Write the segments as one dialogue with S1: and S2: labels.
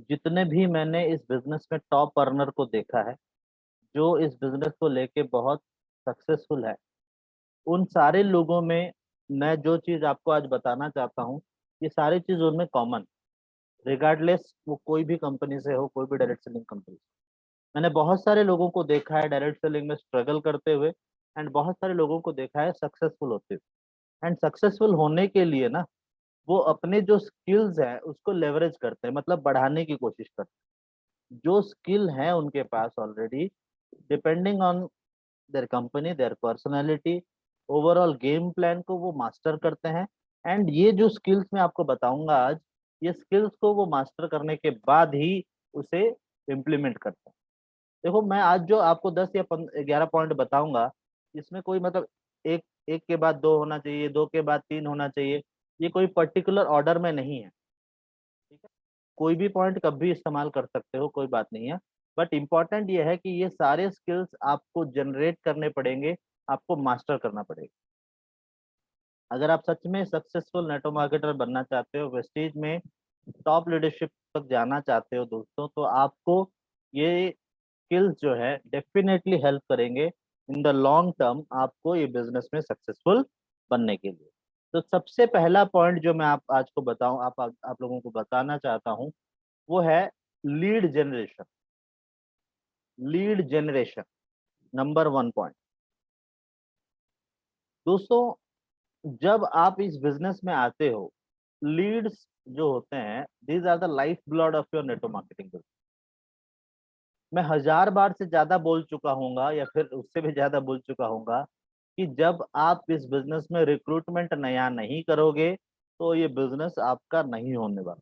S1: जितने भी मैंने इस बिजनेस में टॉप अर्नर को देखा है, जो इस बिजनेस को लेके बहुत सक्सेसफुल है, उन सारे लोगों में मैं जो चीज आपको आज बताना चाहता हूँ, ये सारी चीज उनमें कॉमन, रिगार्डलेस वो कोई भी कंपनी से हो, कोई भी डायरेक्ट सेलिंग कंपनी। मैंने बहुत सारे लोगों को देखा है डायरेक्ट सेलिंग में स्ट्रगल करते हुए, एंड बहुत सारे लोगों को देखा है सक्सेसफुल होते हुए। एंड सक्सेसफुल होने के लिए ना, वो अपने जो स्किल्स हैं उसको लेवरेज करते हैं, मतलब बढ़ाने की कोशिश करते हैं। जो स्किल है उनके पास already, depending on their company, their personality, overall game plan को वो मास्टर करते हैं। एंड ये जो स्किल्स मैं आपको बताऊंगा आज, ये स्किल्स को वो मास्टर करने के बाद ही उसे इम्प्लीमेंट करते हैं। देखो, मैं आज जो आपको 10 या 11 पॉइंट बताऊंगा, इसमें कोई मतलब एक एक के बाद दो होना चाहिए, दो के बाद तीन होना चाहिए, ये कोई पर्टिकुलर ऑर्डर में नहीं है। ठीक है, कोई भी पॉइंट कभी भी इस्तेमाल कर सकते हो, कोई बात नहीं है। बट इम्पॉर्टेंट ये है कि ये सारे स्किल्स आपको जनरेट करने पड़ेंगे, आपको मास्टर करना पड़ेगा। अगर आप सच में सक्सेसफुल नेटवर्क मार्केटर बनना चाहते हो, वेस्टीज में टॉप लीडरशिप तक जाना चाहते हो दोस्तों, तो आपको ये स्किल्स जो है डेफिनेटली हेल्प करेंगे इन द लॉन्ग टर्म, आपको ये बिजनेस में सक्सेसफुल बनने के लिए। तो सबसे पहला पॉइंट जो मैं आप आज को बताऊं, आप लोगों को बताना चाहता हूं, वो है lead generation. Lead generation, number one point. दोस्तों, जब आप इस बिजनेस में आते हो, लीड्स जो होते हैं, these are the life blood of your network marketing business. मैं हजार बार से ज्यादा बोल चुका हूँगा, या फिर उससे भी ज्यादा बोल चुका हूँगा, कि जब आप इस बिजनेस में रिक्रूटमेंट नया नहीं करोगे, तो ये बिजनेस आपका नहीं होने वाला।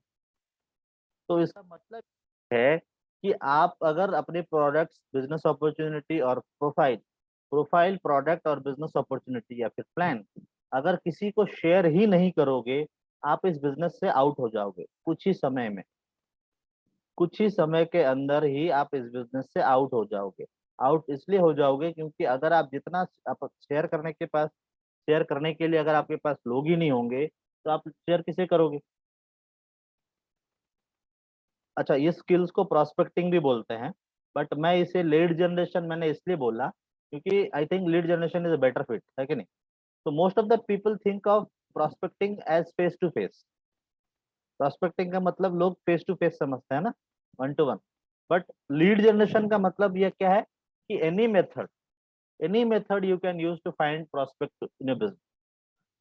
S1: तो इसका मतलब है कि आप अगर अपने प्रोडक्ट्स, बिजनेस अपॉर्चुनिटी और प्रोफाइल प्रोफाइल प्रोडक्ट और बिजनेस अपॉर्चुनिटी या फिर प्लान अगर किसी को शेयर ही नहीं करोगे, आप इस बिजनेस से आउट हो जाओगे कुछ ही समय में। कुछ ही समय के अंदर ही आप इस बिजनेस से आउट हो जाओगे। आउट इसलिए हो जाओगे क्योंकि अगर आप जितना आप शेयर करने के लिए अगर आपके पास लोग ही नहीं होंगे, तो आप शेयर किसे करोगे। अच्छा, ये स्किल्स को प्रोस्पेक्टिंग भी बोलते हैं, बट मैं इसे लीड जनरेशन मैंने इसलिए बोला क्योंकि I think lead generation is a better fit, है कि नहीं। तो most of the people think of prospecting as face to face. Prospecting का मतलब लोग फेस टू फेस समझते हैं ना, one to one. But lead generation का मतलब ये क्या है कि any method you can use to find prospect in a business.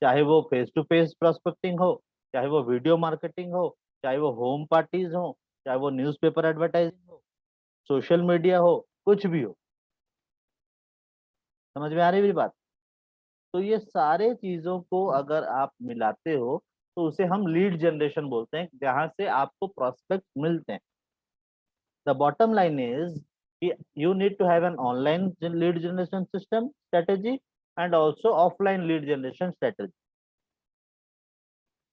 S1: चाहे वो फेस टू फेस प्रोस्पेक्टिंग हो, चाहे वो वीडियो मार्केटिंग हो, चाहे वो होम पार्टीज हो, चाहे वो न्यूज़पेपर एडवर्टाइजिंग हो, सोशल मीडिया हो, कुछ भी हो। समझ में आ रही है मेरी बात। तो ये सारे चीजों को अगर आप मिलाते हो, तो उसे हम लीड जनरेशन बोलते हैं, जहां से आपको प्रोस्पेक्ट मिलते हैं। द बॉटम लाइन इज कि you need to have an online lead generation system strategy and also offline lead generation strategy।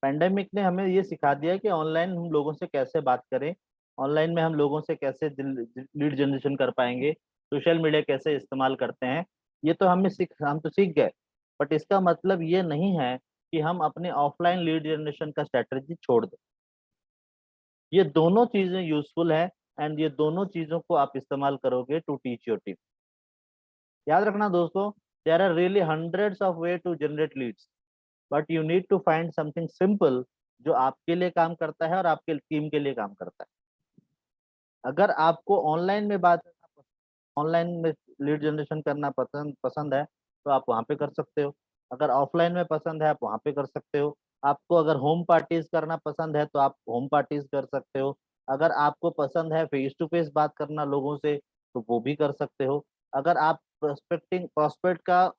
S1: Pandemic ने हमें ये सिखा दिया कि ऑनलाइन हम लोगों से कैसे बात करें, ऑनलाइन में हम लोगों से कैसे लीड जनरेशन कर पाएंगे, सोशल मीडिया कैसे इस्तेमाल करते हैं, ये तो हम तो सीख गए। बट इसका मतलब ये नहीं है कि हम अपने ऑफलाइन लीड जनरेशन का स्ट्रेटजी छोड़ दें। ये दोनों चीजें यूजफुल है, एंड ये दोनों चीजों को आप इस्तेमाल करोगे टू टीच योर टीम। याद रखना दोस्तों, there are really hundreds of way to generate leads, but you need to find something simple जो आपके लिए काम करता है और आपके टीम के लिए काम करता है। अगर आपको ऑनलाइन में लीड जनरेशन करना पसंद पसंद है, तो आप वहाँ पे कर सकते हो। अगर ऑफलाइन में पसंद है, आप वहाँ पे कर सकते हो। आपको अगर होम पार्टीज करना पसंद है, तो आप होम पार्टीज कर सकते हो। अगर आपको पसंद है फेस टू फेस बात करना लोगों से, तो वो भी कर सकते हो। अगर आप प्रोस्पेक्ट का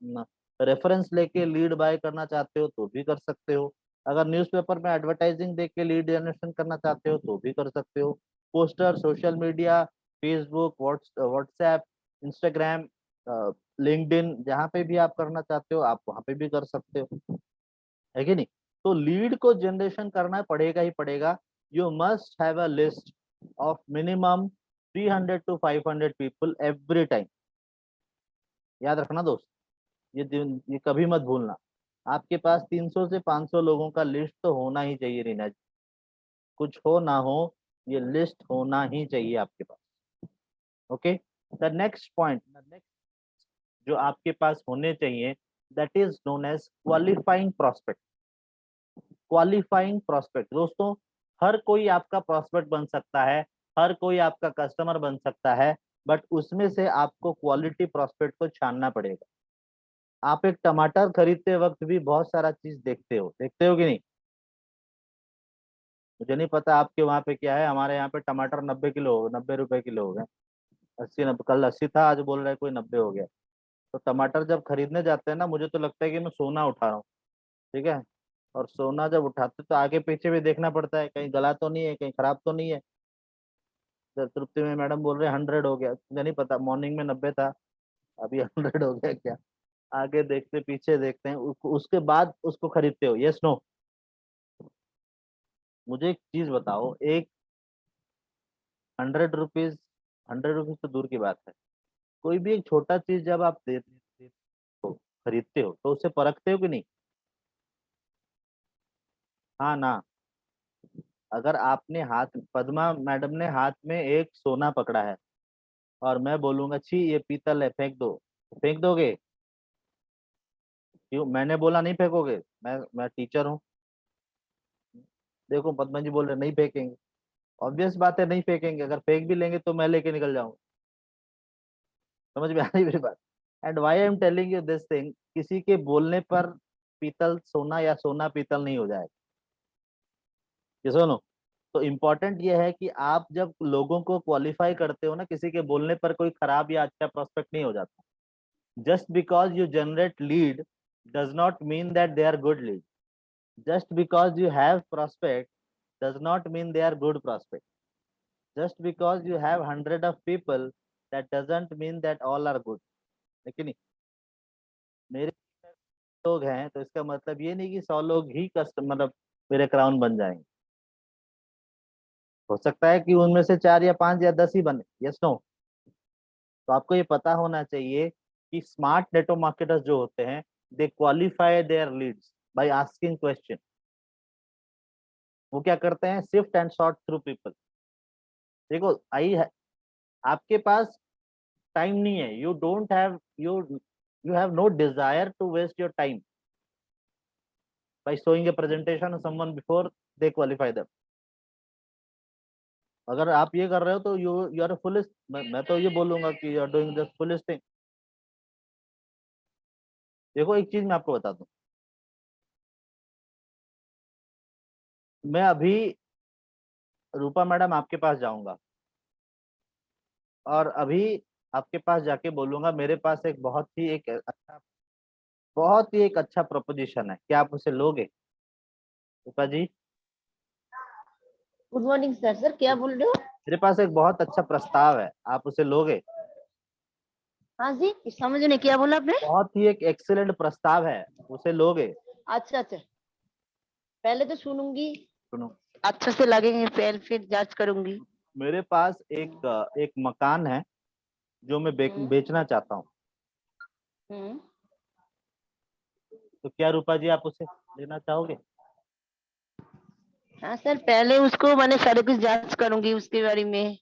S1: रेफरेंस लेके लीड बाय करना चाहते हो, तो भी कर सकते हो। अगर न्यूज़पेपर में एडवर्टाइजिंग देके लीड जनरेशन करना चाहते हो, तो भी कर सकते हो। Poster, social media, Facebook, WhatsApp, Instagram, LinkedIn, जहाँ पे भी आप करना चाहते हो, आप वहाँ पे भी कर सकते हो, है कि नहीं। तो लीड को जनरेशन करना पड़ेगा ही पड़ेगा। You must have a list of minimum 300 to 500 people every time. याद रखना दोस्त, ये कभी मत भूलना। आपके पास 300 से 500 लोगों का लिस्ट तो होना ही चाहिए रीना जी। कुछ हो ना हो, ये लिस्ट होना ही चाहिए आपके पास। Okay, the next point, the next जो आपके पास होने चाहिए, that is known as qualifying prospect. Qualifying prospect दोस्तों, हर कोई आपका प्रोस्पेक्ट बन सकता है, हर कोई आपका कस्टमर बन सकता है, बट उसमें से आपको क्वालिटी प्रोस्पेक्ट को छानना पड़ेगा। आप एक टमाटर खरीदते वक्त भी बहुत सारा चीज देखते हो कि नहीं? मुझे नहीं पता आपके वहां पे क्या है, हमारे यहाँ पे टमाटर 90 किलो, 90 रुपए किलो हो गए। 80 90, कल 80 था, आज बोल रहा है कोई 90 हो गया। तो टमाटर जब खरीदने जाते हैं ना, मुझे तो लगता है कि मैं सोना उठा रहा हूँ। ठीक है, और सोना जब उठाते तो आगे पीछे भी देखना पड़ता है, कहीं गला तो नहीं है, कहीं खराब तो नहीं है। जब तृप्ति में मैडम बोल रहे हैं 100 हो गया, मुझे नहीं पता, मॉर्निंग में 90 था, अभी 100 हो गया क्या। आगे देखते पीछे देखते हैं, उसके बाद उसको खरीदते हो, यस नो? मुझे एक चीज बताओ, एक 100 रुपीज, 100 रुपीज तो दूर की बात है, कोई भी एक छोटा चीज जब आप देते हो, खरीदते हो, तो उसे परखते हो कि नहीं? हाँ ना? अगर आपने हाथ, पद्मा मैडम ने हाथ में एक सोना पकड़ा है, और मैं बोलूंगा छी ये पीतल है, फेंक दो, फेंक दोगे? क्यों? मैंने बोला नहीं फेंकोगे? मैं टीचर हूँ। देखो पद्मा जी बोल रहे नहीं फेंकेंगे, ऑब्वियस बात है नहीं फेंकेंगे, अगर फेंक भी लेंगे तो मैं लेके निकल जाऊंगा। समझ में आ रही मेरी बात? And why I am telling you this thing, किसी के बोलने पर पीतल सोना या सोना पीतल नहीं हो जाएगा, ये सुनो। तो इम्पोर्टेंट ये है कि आप जब लोगों को क्वालिफाई करते हो ना, किसी के बोलने पर कोई खराब या अच्छा प्रोस्पेक्ट नहीं हो जाता। Just because you generate lead does not mean that they are good lead. Just because you have prospect does not mean they are good prospect. Just because you have 100 of people, that doesn't mean that all are good. लेकिन मेरे लोग हैं तो इसका मतलब ये नहीं कि 100 लोग ही मतलब मेरे क्राउन बन जाएंगे। हो सकता है कि उनमें से 4 या 5 या 10 ही बने, यस नो? तो आपको ये पता होना चाहिए कि स्मार्ट नेटवर्क मार्केटर्स जो होते हैं, they qualify their leads by asking question. वो क्या करते हैं? Shift and sort through people. देखो आई है, आपके पास टाइम नहीं है, you don't have, you have no desire to waste your time by showing a presentation someone before they qualify them. अगर आप ये कर रहे हो तो यू आर फुलिश। मैं तो ये बोलूंगा कि you are doing the foolish thing. देखो एक चीज मैं आपको बता दूं, मैं अभी रूपा मैडम आपके पास जाऊंगा, और अभी आपके पास जाके बोलूंगा मेरे पास एक बहुत ही एक अच्छा प्रोपोजिशन है, क्या आप उसे लोगे? रूपा जी,
S2: गुड मॉर्निंग सर। सर क्या बोल रहे हो?
S1: मेरे पास एक बहुत अच्छा प्रस्ताव है, आप उसे लोगे?
S2: हाँ जी, समझ नहीं, क्या बोला आपने?
S1: बहुत ही एक एक्सीलेंट प्रस्ताव है, उसे लोगे?
S2: अच्छा अच्छा, पहले तो सुनूंगी,
S1: सुनो,
S2: अच्छे से लगेंगे, फिर जांच करूंगी।
S1: मेरे पास एक मकान है जो मैं
S2: हम्म
S1: बेचना चाहता हूँ।
S2: हम्म
S1: तो क्या रूपा जी आप उसे लेना चाहोगे?
S2: हाँ सर, पहले उसको मैंने सारे कुछ जांच करूंगी उसके बारे में,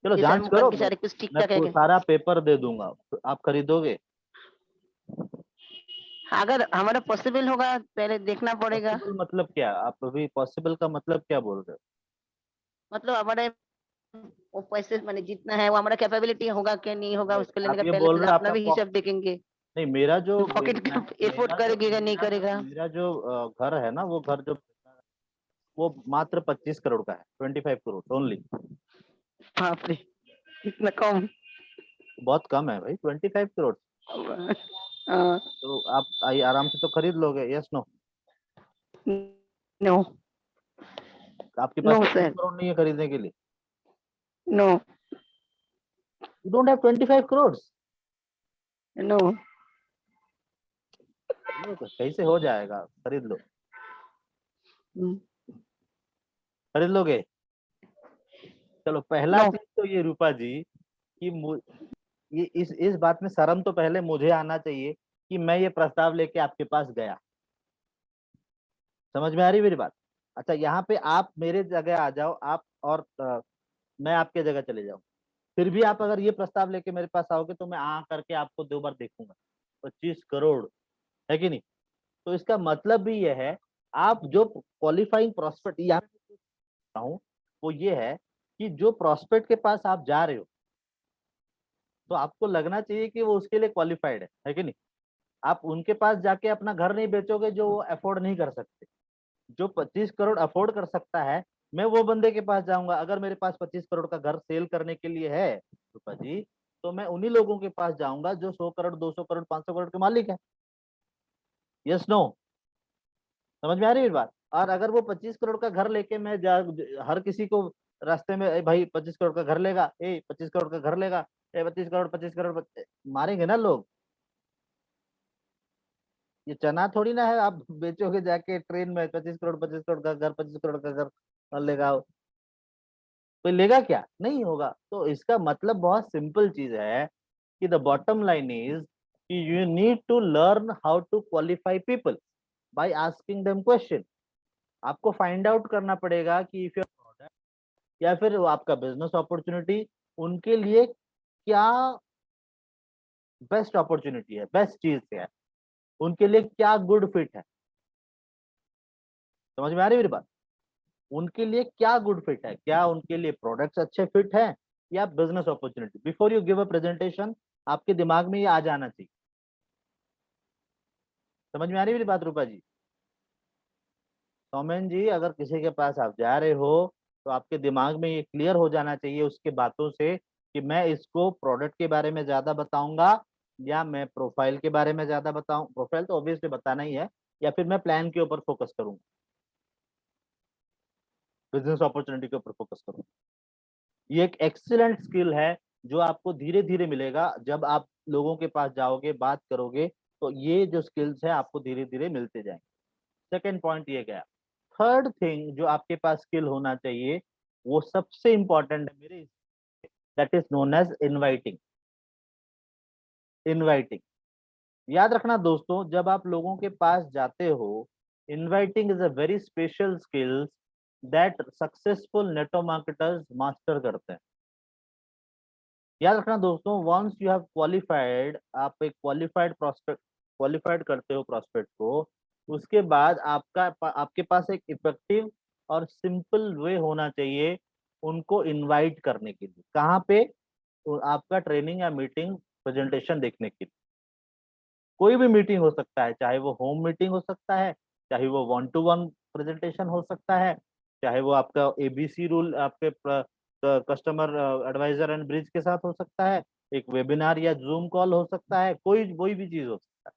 S1: चलो
S2: कि सर
S1: जांच करो,
S2: मकान की सारे कुछ ठीक
S1: मैं
S2: ठाक है क्या।
S1: सारा पेपर दे दूंगा, तो आप खरीदोगे?
S2: अगर हमारा पॉसिबल होगा पहले देखना पड़ेगा।
S1: पॉसिबल मतलब क्या? आप अभी पॉसिबल का मतलब क्या बोल रहे हो?
S2: मतलब हमारे वो पैसे मैंने जितना है वो हमारा कैपेबिलिटी होगा क्या नहीं होगा,
S1: नहीं,
S2: उसको लेने
S1: आप
S2: का
S1: ये
S2: पहले
S1: बोल
S2: तो
S1: रहे हो
S2: अपना
S1: आपका
S2: भी हिसाब देखेंगे,
S1: नहीं, मेरा जो
S2: पॉकेट एफोर्ड करेगा नहीं करेगा।
S1: मेरा जो घर है ना, वो घर जो वो मात्र 25 करोड़ का है, 25 करोड़ ओनली।
S2: बाप रे, इतना कम?
S1: बहुत कम है भाई, 25 करोड़।
S2: हाँ,
S1: तो आप आराम से तो खरीद लोगे, यस नो?
S2: नो
S1: आपके पास
S2: नो
S1: 25
S2: सर,
S1: करोड़ नहीं है खरीदने के लिए?
S2: No
S1: you don't have 25 crore?
S2: No.
S1: कैसे हो जाएगा? खरीद लो, खरीद लोगे? चलो पहला
S2: नो
S1: चीज तो ये रूपा जी कि ये इस बात में शर्म तो पहले मुझे आना चाहिए कि मैं ये प्रस्ताव लेके आपके पास गया। समझ में आ रही मेरी बात? अच्छा, यहाँ पे आप मेरे जगह आ जाओ, आप और मैं आपके जगह चले जाऊं, फिर भी आप अगर ये प्रस्ताव लेके मेरे पास आओगे तो मैं आ करके आपको 2 बार देखूंगा। 25 करोड़, है कि नहीं? तो इसका मतलब भी ये है, आप जो क्वालिफाइंग प्रोस्पेक्ट यहाँ हूँ वो ये है कि जो प्रोस्पेक्ट के पास आप जा रहे हो, तो आपको लगना चाहिए कि वो उसके लिए क्वालिफाइड है कि नहीं? आप उनके पास जाके अपना घर नहीं बेचोगे जो वो अफोर्ड नहीं कर सकते। जो 25 करोड़ अफोर्ड कर सकता है, मैं वो बंदे के पास जाऊंगा। अगर मेरे पास 25 करोड़ का घर सेल करने के लिए है रूपा जी, तो मैं उन्हीं लोगों के पास जाऊंगा जो 100 करोड़, 200 करोड़, 500 करोड़ के मालिक है। Yes no? समझ में आ रही है बात? और अगर वो 25 करोड़ का घर लेके मैं हर किसी को रास्ते में, ए भाई 25 करोड़ का घर लेगा, 25 करोड़ का घर लेगा, 25 करोड़, 25 करोड़, मारेंगे ना लोग। ये चना थोड़ी ना है आप बेचोगे जाके ट्रेन में, 25 करोड़, 25 करोड़ का घर, 25 करोड़ का घर और लेगा, कोई लेगा क्या? नहीं होगा। तो इसका मतलब बहुत सिंपल चीज है कि द बॉटम लाइन इज कि you need to learn how to qualify people by asking them question. आपको फाइंड आउट करना पड़ेगा कि इफ योर प्रोडक्ट या फिर वो आपका बिजनेस अपॉर्चुनिटी उनके लिए क्या बेस्ट अपॉर्चुनिटी है, बेस्ट चीज है, उनके लिए क्या गुड फिट है। समझ में आ रही है मेरी बात? उनके लिए क्या गुड फिट है, क्या उनके लिए प्रोडक्ट्स अच्छे फिट हैं या business opportunity. Before you give a presentation आपके दिमाग में ये आ जाना चाहिए। समझ में आ रही है मेरी बात रूपा जी? सौमेन जी, अगर किसी के पास आप जा रहे हो तो आपके दिमाग में ये क्लियर हो जाना चाहिए उसके बातों से कि मैं इसको प्रोडक्ट के बारे में ज्यादा बताऊंगा या मैं प्रोफाइल के बारे में ज्यादा बताऊं। प्रोफाइल तो ऑब्वियसली बताना ही है, या फिर मैं प्लान के ऊपर फोकस करूंगा, बिजनेस अपॉर्चुनिटी के ऊपर फोकस करूंगा। ये एक एक्सीलेंट स्किल है जो आपको धीरे धीरे मिलेगा जब आप लोगों के पास जाओगे, बात करोगे, तो ये जो स्किल्स है आपको धीरे धीरे मिलते जाएंगे। सेकेंड पॉइंट ये गया। थर्ड थिंग जो आपके पास स्किल होना चाहिए, वो सबसे इंपॉर्टेंट है मेरे, that is known as inviting. Inviting, याद रखना दोस्तों, जब आप लोगों के पास जाते हो, inviting is a very special skills that successful network marketers master करते हैं। याद रखना दोस्तों, वंस यू हैव क्वालिफाइड, आप एक क्वालिफाइड प्रोस्पेक्ट, क्वालिफाइड करते हो प्रोस्पेक्ट को, उसके बाद आपके पास एक इफेक्टिव और सिंपल वे होना चाहिए उनको इनवाइट करने के लिए। कहाँ पे? तो आपका ट्रेनिंग या मीटिंग प्रेजेंटेशन देखने के लिए। कोई भी मीटिंग हो सकता है, चाहे वो होम मीटिंग हो सकता है, चाहे वो 1-to-1 प्रेजेंटेशन हो सकता है, चाहे वो आपका एबीसी रूल आपके कस्टमर एडवाइजर एंड ब्रिज के साथ हो सकता है, एक वेबिनार या जूम कॉल हो सकता है, कोई भी चीज हो सकता है।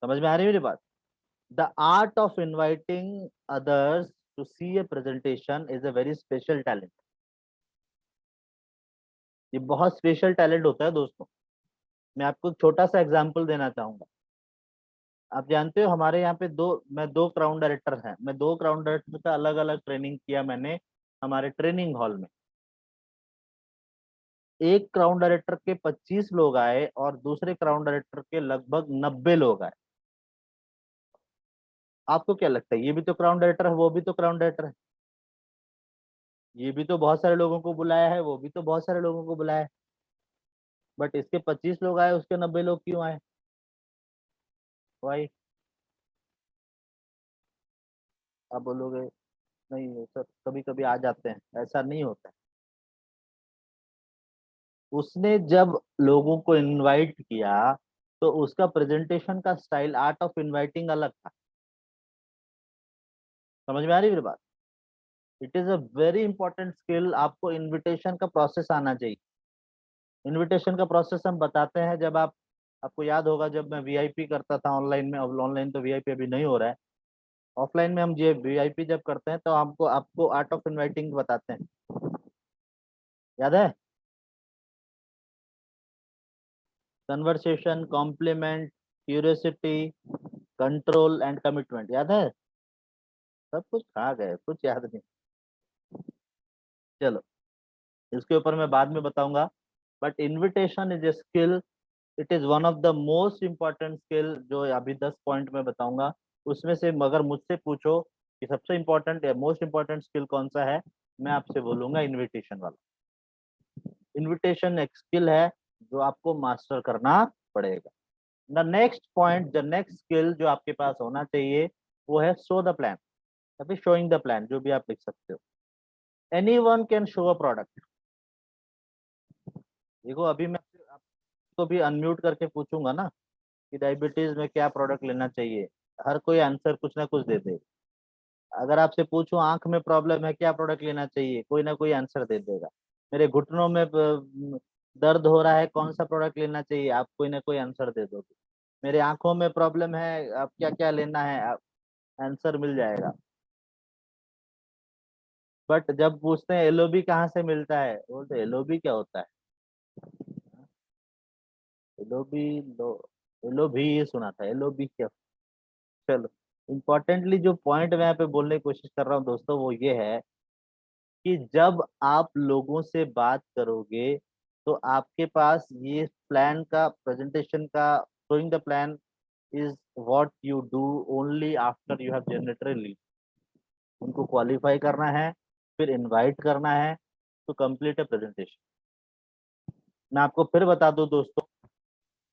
S1: समझ में आ रही है मेरी बात? The art of inviting others to see a presentation is a very special talent. ये बहुत स्पेशल टैलेंट होता है दोस्तों। मैं आपको एक छोटा सा एग्जांपल देना चाहूंगा। आप जानते हो हमारे यहाँ पे दो क्राउन डायरेक्टर हैं। मैं 2 क्राउन डायरेक्टर का अलग अलग ट्रेनिंग किया मैंने हमारे ट्रेनिंग हॉल में। एक क्राउन डायरेक्टर के 25 लोग आए और दूसरे क्राउन डायरेक्टर के लगभग 90 लोग आए। आपको क्या लगता है, ये भी तो क्राउन डायरेक्टर है, वो भी तो क्राउन डायरेक्टर है, ये भी तो बहुत सारे लोगों को बुलाया है, वो भी तो बहुत सारे लोगों को बुलाया है, बट इसके 25 लोग आए, उसके 90 लोग क्यों आए? भाई आप बोलोगे नहीं सर, कभी कभी आ जाते हैं, ऐसा नहीं होता है। उसने जब लोगों को इनवाइट किया तो उसका प्रेजेंटेशन का स्टाइल, आर्ट ऑफ इनवाइटिंग अलग था। समझ में आ रही है मेरी बात? It is a very important skill. आपको इनविटेशन का प्रोसेस आना चाहिए। इनविटेशन का प्रोसेस हम बताते हैं जब आपको याद होगा जब मैं वीआईपी करता था ऑनलाइन में, अब ऑनलाइन तो वीआईपी अभी नहीं हो रहा है, ऑफलाइन में हम ये वीआईपी जब करते हैं तो हमको आपको आर्ट ऑफ इनवाइटिंग बताते हैं। याद है? Conversation, compliment, curiosity, control and commitment. याद है? सब कुछ खा गए, कुछ याद नहीं। चलो, इसके ऊपर मैं बाद में बताऊंगा। But invitation is a skill, it is one of the most important skill जो अभी 10 पॉइंट में बताऊंगा। उसमें से मगर मुझसे पूछो कि सबसे इम्पोर्टेंट या मोस्ट इम्पोर्टेंट स्किल कौन सा है, मैं आपसे बोलूंगा इनविटेशन वाला। इनविटेशन एक स्किल है जो आपको मास्टर करना पड़ेगा। The next point, the next skill जो आपके पास होना चाहिए वो है शो द प्लान, या फिर शोइंग द प्लान, जो भी आप लिख सकते हो। Any one can show a product. देखो अभी मैं आपको भी अनम्यूट करके पूछूंगा ना कि डायबिटीज में क्या प्रोडक्ट लेना चाहिए, हर कोई आंसर कुछ ना कुछ दे दे। अगर आपसे पूछूं आंख में प्रॉब्लम है क्या प्रोडक्ट लेना चाहिए, कोई ना कोई आंसर दे देगा। मेरे घुटनों में दर्द हो रहा है कौन सा प्रोडक्ट लेना चाहिए, आप कोई ना कोई आंसर दे दोगे। मेरे आंखों में प्रॉब्लम है, आप क्या क्या लेना है, आप आंसर मिल जाएगा। बट जब पूछते हैं एलओबी कहाँ से मिलता है, बोलते एलओबी क्या होता है। एलओबी लो, एलओबी ये सुना था, एलओबी क्या। चलो, इम्पोर्टेंटली जो पॉइंट मैं यहाँ पे बोलने की कोशिश कर रहा हूँ दोस्तों वो ये है कि जब आप लोगों से बात करोगे तो आपके पास ये प्लान का प्रेजेंटेशन का showing the plan is what you do only after you have generated lead. उनको क्वालिफाई करना है, फिर इनवाइट करना है टू कंप्लीट अ प्रेजेंटेशन। मैं आपको फिर बता दूं दोस्तों,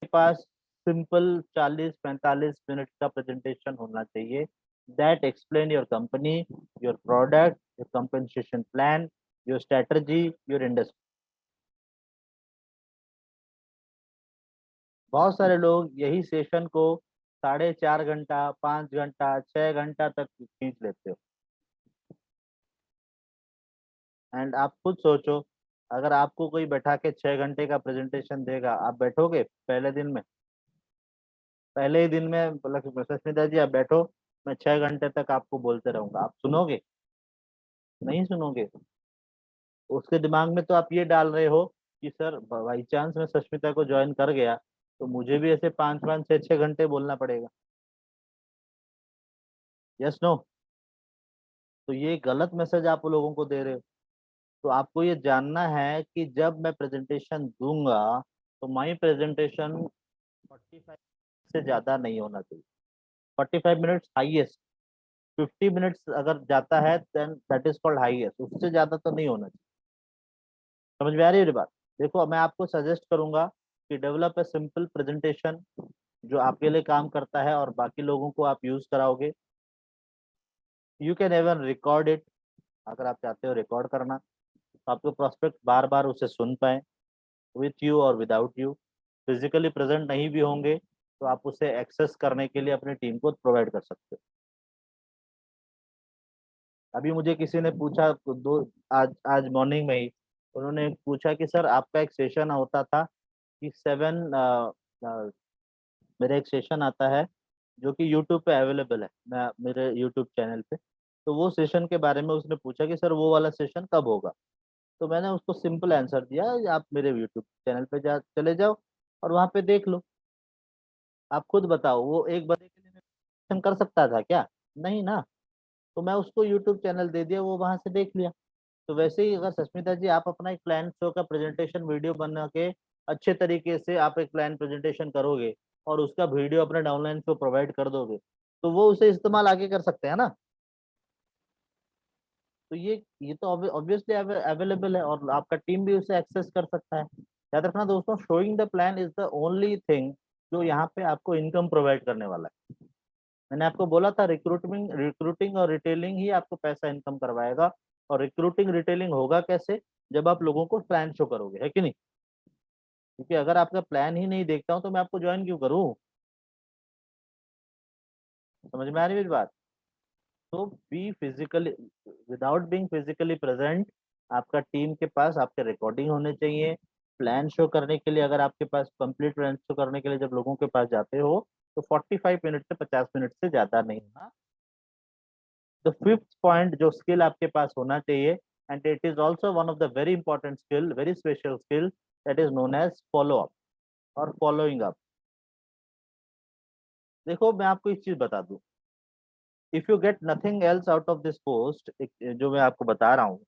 S1: के पास सिंपल 40-45 मिनट का प्रेजेंटेशन होना चाहिए that explain your company, your product, your compensation plan, your strategy, your industry. बहुत सारे लोग यही सेशन को 4.5 घंटा, 5 घंटा, 6 घंटा तक खींच लेते हो। एंड आप खुद सोचो, अगर आपको कोई बैठा के 6 घंटे का प्रेजेंटेशन देगा, आप बैठोगे पहले दिन में? पहले ही दिन में बोला कि सस्मिता जी आप बैठो, मैं 6 घंटे तक आपको बोलते रहूंगा, आप सुनोगे? नहीं सुनोगे। उसके दिमाग में तो आप ये डाल रहे हो कि सर बाई चांस मैं सस्मिता को ज्वाइन कर गया तो मुझे भी ऐसे 5-5, 6-6 घंटे बोलना पड़ेगा। Yes no? तो ये गलत मैसेज आप लोगों को दे रहे हो। तो आपको ये जानना है कि जब मैं प्रेजेंटेशन दूंगा तो माई प्रेजेंटेशन 45 से ज्यादा नहीं होना चाहिए। 45 मिनट्स हाईएस्ट। 50 मिनट्स अगर जाता है then that is called highest, उससे ज्यादा तो नहीं होना चाहिए। समझ में आ रही है मेरी बात? देखो मैं आपको सजेस्ट करूंगा कि डेवलप ए सिंपल प्रेजेंटेशन जो आपके लिए काम करता है और बाकी लोगों को आप यूज कराओगे। You can even record it, अगर आप चाहते हो रिकॉर्ड करना तो आपके प्रोस्पेक्ट बार बार उसे सुन पाए, विथ यू और विदाउट यू। फिजिकली प्रेजेंट नहीं भी होंगे तो आप उसे एक्सेस करने के लिए अपनी टीम को प्रोवाइड कर सकते हो। अभी मुझे किसी ने पूछा दो, आज आज मॉर्निंग में ही उन्होंने पूछा कि सर आपका एक सेशन होता था कि 7, मेरा एक सेशन आता है जो कि यूट्यूब पे अवेलेबल है, मैं मेरे यूट्यूब चैनल पे। तो वो सेशन के बारे में उसने पूछा कि सर वो वाला सेशन कब होगा। तो मैंने उसको सिंपल आंसर दिया, आप मेरे यूट्यूब चैनल पे जा चले जाओ और वहाँ पे देख लो। आप खुद बताओ वो एक बंदे के लिए मैं कर सकता था क्या? नहीं ना। तो मैं उसको यूट्यूब चैनल दे दिया, वो वहां से देख लिया। तो वैसे ही अगर सस्मिता जी आप अपना एक प्लान शो का प्रेजेंटेशन वीडियो बना के अच्छे तरीके से आप एक प्लान प्रेजेंटेशन करोगे और उसका वीडियो अपने डाउनलाइन को प्रोवाइड कर दोगे तो वो उसे इस्तेमाल आगे कर सकते हैं ना। तो ये तो ऑब्वियसली अवेलेबल है और आपका टीम भी उसे एक्सेस कर सकता है। याद रखना दोस्तों, showing the plan is the only thing जो यहाँ पे आपको इनकम प्रोवाइड करने वाला है। मैंने आपको बोला था रिक्रूटिंग रिक्रूटिंग और रिटेलिंग ही आपको पैसा इनकम करवाएगा। और रिक्रूटिंग रिटेलिंग होगा कैसे? जब आप लोगों को प्लान शो करोगे, है कि नहीं? क्योंकि अगर आपका प्लान ही नहीं देखता हूँ तो मैं आपको ज्वाइन क्यों करूँ? समझ में आ रही है मेरी बात? तो be physically, without being physically present, आपका टीम के पास आपके रिकॉर्डिंग होने चाहिए। प्लान शो करने के लिए, अगर आपके पास कंप्लीट प्लान शो करने के लिए जब लोगों के पास जाते हो तो 45 मिनट से 50 मिनट से ज्यादा नहीं होना। द फिफ्थ पॉइंट जो स्किल आपके पास होना चाहिए, and it is also one of the very important skill, very special skill, that is known as follow up और फॉलोइंग अप। देखो मैं आपको एक चीज बता दूं, if you get nothing else out of this post, जो मैं आपको बता रहा हूँ,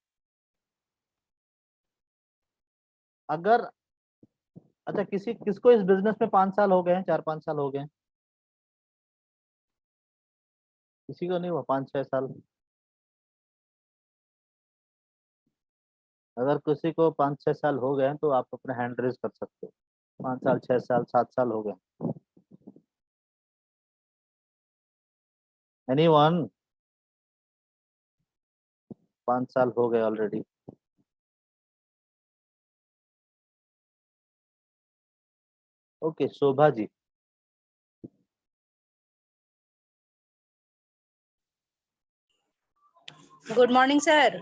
S1: अगर अच्छा किसी किसको इस बिजनेस में 5 साल हो गए हैं, 4-5 साल हो गए हैं? किसी को नहीं हुआ 5-6 साल? अगर किसी को 5-6 साल हो गए हैं तो आप अपने हैंड रेज कर सकते हो। 5 साल, 6 साल, 7 साल हो गए? एनीवन? 5 साल हो गए already. Okay, Shobha ji.
S3: Good morning sir.